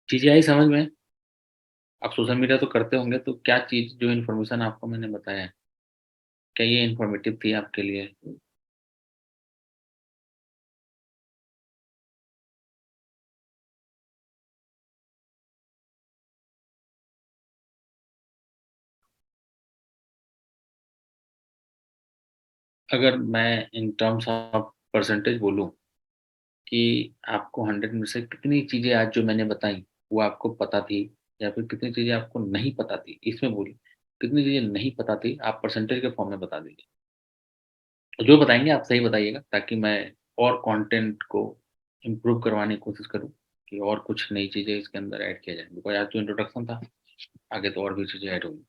चीज़ें आई समझ में? आप सोशल मीडिया तो करते होंगे, तो क्या चीज़ जो इन्फॉर्मेशन आपको मैंने बताया है, क्या ये इन्फॉर्मेटिव थी आपके लिए? अगर मैं इन टर्म्स ऑफ परसेंटेज बोलूँ कि आपको 100 में से कितनी चीज़ें आज जो मैंने बताई, वो आपको पता थी या फिर कितनी चीज़ें आपको नहीं पता थी? इसमें बोलिए, कितनी चीज़ें नहीं पता थी, आप परसेंटेज के फॉर्म में बता दीजिए। जो बताएँगे आप सही बताइएगा, ताकि मैं और कंटेंट को इम्प्रूव करवाने की कोशिश करूँ कि और कुछ नई चीज़ें इसके अंदर ऐड किया जाए। बिकॉज़ आज तो इंट्रोडक्शन था, आगे तो और भी चीज़ें ऐड होंगी।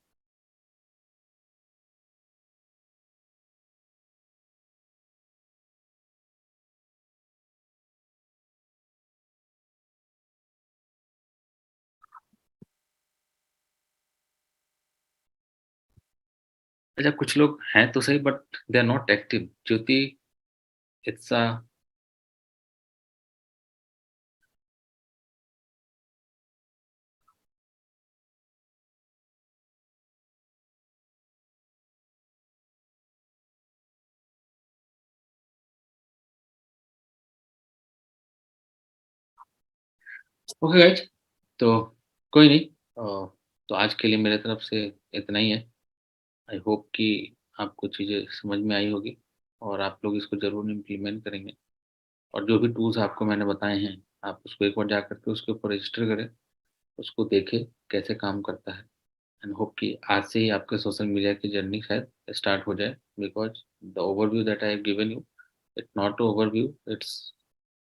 अच्छा, कुछ लोग हैं तो सही but they are not active. Jyoti, it's a okay guys, तो कोई नहीं। तो आज के लिए मेरे तरफ से इतना ही है। आई होप कि आपको चीज़ें समझ में आई होगी और आप लोग इसको ज़रूर इम्प्लीमेंट करेंगे। और जो भी टूल्स आपको मैंने बताए हैं, आप उसको एक बार जाकर के उसके ऊपर रजिस्टर करें, उसको देखें कैसे काम करता है। एंड होप कि आज से ही आपके सोशल मीडिया की जर्नी शायद स्टार्ट हो जाए। Because the overview that I have given you, it's not a overview, it's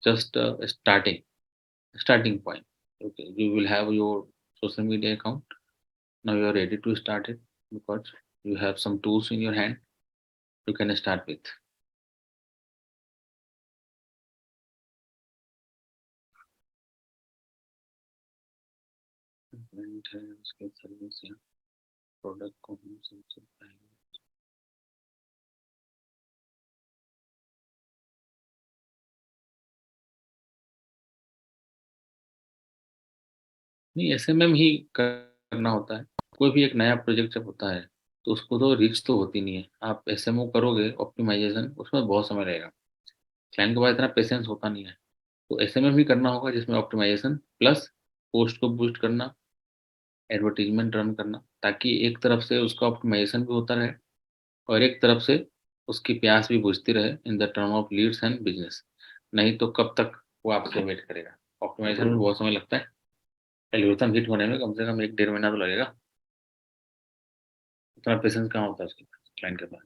just a starting point. Okay, you will have your social media account. Now you are ready to start it because you have some tools in your hand you can start with. Rent है, उसके service या product को हम सबसे पहले नहीं SMM ही करना होता है। कोई भी एक नया प्रोजेक्ट जब होता है तो उसको तो रिच तो होती नहीं है। आप एसएमओ करोगे ऑप्टिमाइजेशन उसमें बहुत समय लगेगा। क्लाइंट के पास इतना पेशेंस होता नहीं है। तो एसएमएम ही करना होगा जिसमें ऑप्टिमाइजेशन प्लस पोस्ट को बूस्ट करना, एडवर्टीजमेंट रन करना, ताकि एक तरफ से उसका ऑप्टिमाइजेशन भी होता रहे और एक तरफ से उसकी प्यास भी बुझती रहे इन the term of Leeds and business. नहीं तो कब तक वो आपसे वेट करेगा। ऑप्टिमाइजेशन में बहुत समय लगता है। एल्गोरिथम हिट होने में कम से कम 1 डेढ़ महीना तो लगेगा। उतना पेशेंस कहाँ होता है उसके क्लाइंट के पास।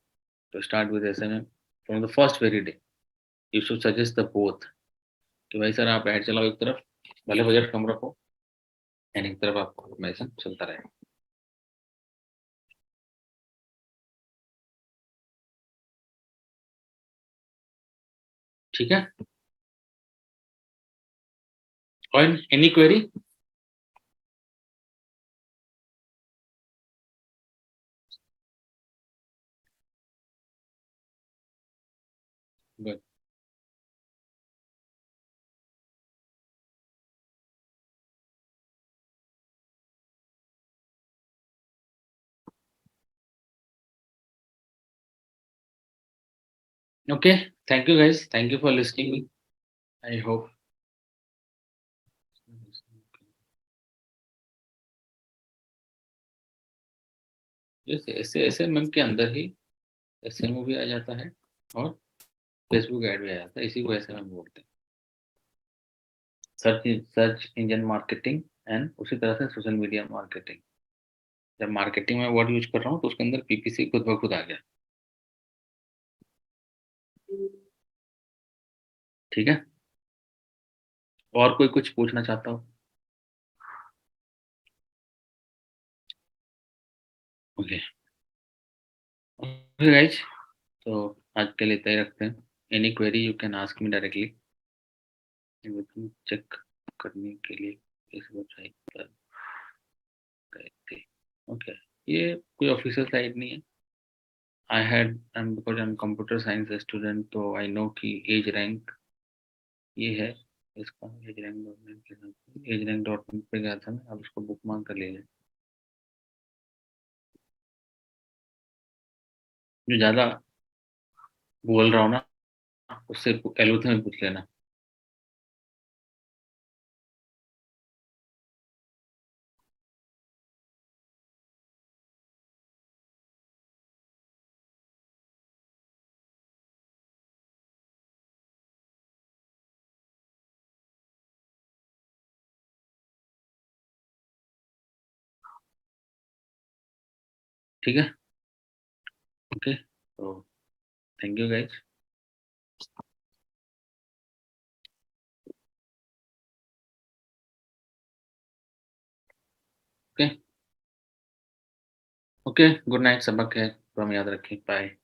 तो start with SMM from the first very day. You should suggest the both कि भाई सर आप ऐड चलाओ एक तरफ, भले बजट कम रखो, एंड एक तरफ आपका ऑटोमेशन चलता रहेगा। ठीक है। और any query? Good. Okay, thank you guys, thank you for listening me. I hope जैसे ऐसे ऐसे एम के अंदर ही एसएमओ भी आ जाता है और फेसबुक ऐड भी आ जाता है। इसी को एसएमएम बोलते हैं, सर्च इंजन मार्केटिंग। एंड उसी तरह से सोशल मीडिया मार्केटिंग। जब मार्केटिंग में वर्ड यूज कर रहा हूँ तो उसके अंदर पीपीसी खुद ब खुद आ गया। ठीक है। और कोई कुछ पूछना चाहता हो? ओके। ओके गाइज, तो आज के लिए इतना ही रखते हैं। Any query you can ask me directly. Everything check करने के लिए इस वेबसाइट पर गए थे। ओके। ये कोई ऑफिशियल साइट नहीं है। I had because I am computer science student तो आई नो कि एज रैंक ये है। इसका एज रैंक डॉट नेट के साथ एज रैंक डॉट नेट पे गया था मैं। अब उसको बुक मार्क कर लीजिए। जो ज़्यादा बोल रहा हूँ ना उससे एलोथे में पूछ लेना। ठीक है। ओके, तो thank you guys. Okay. Okay, good night, सबक है तो हम याद रखें। बाय।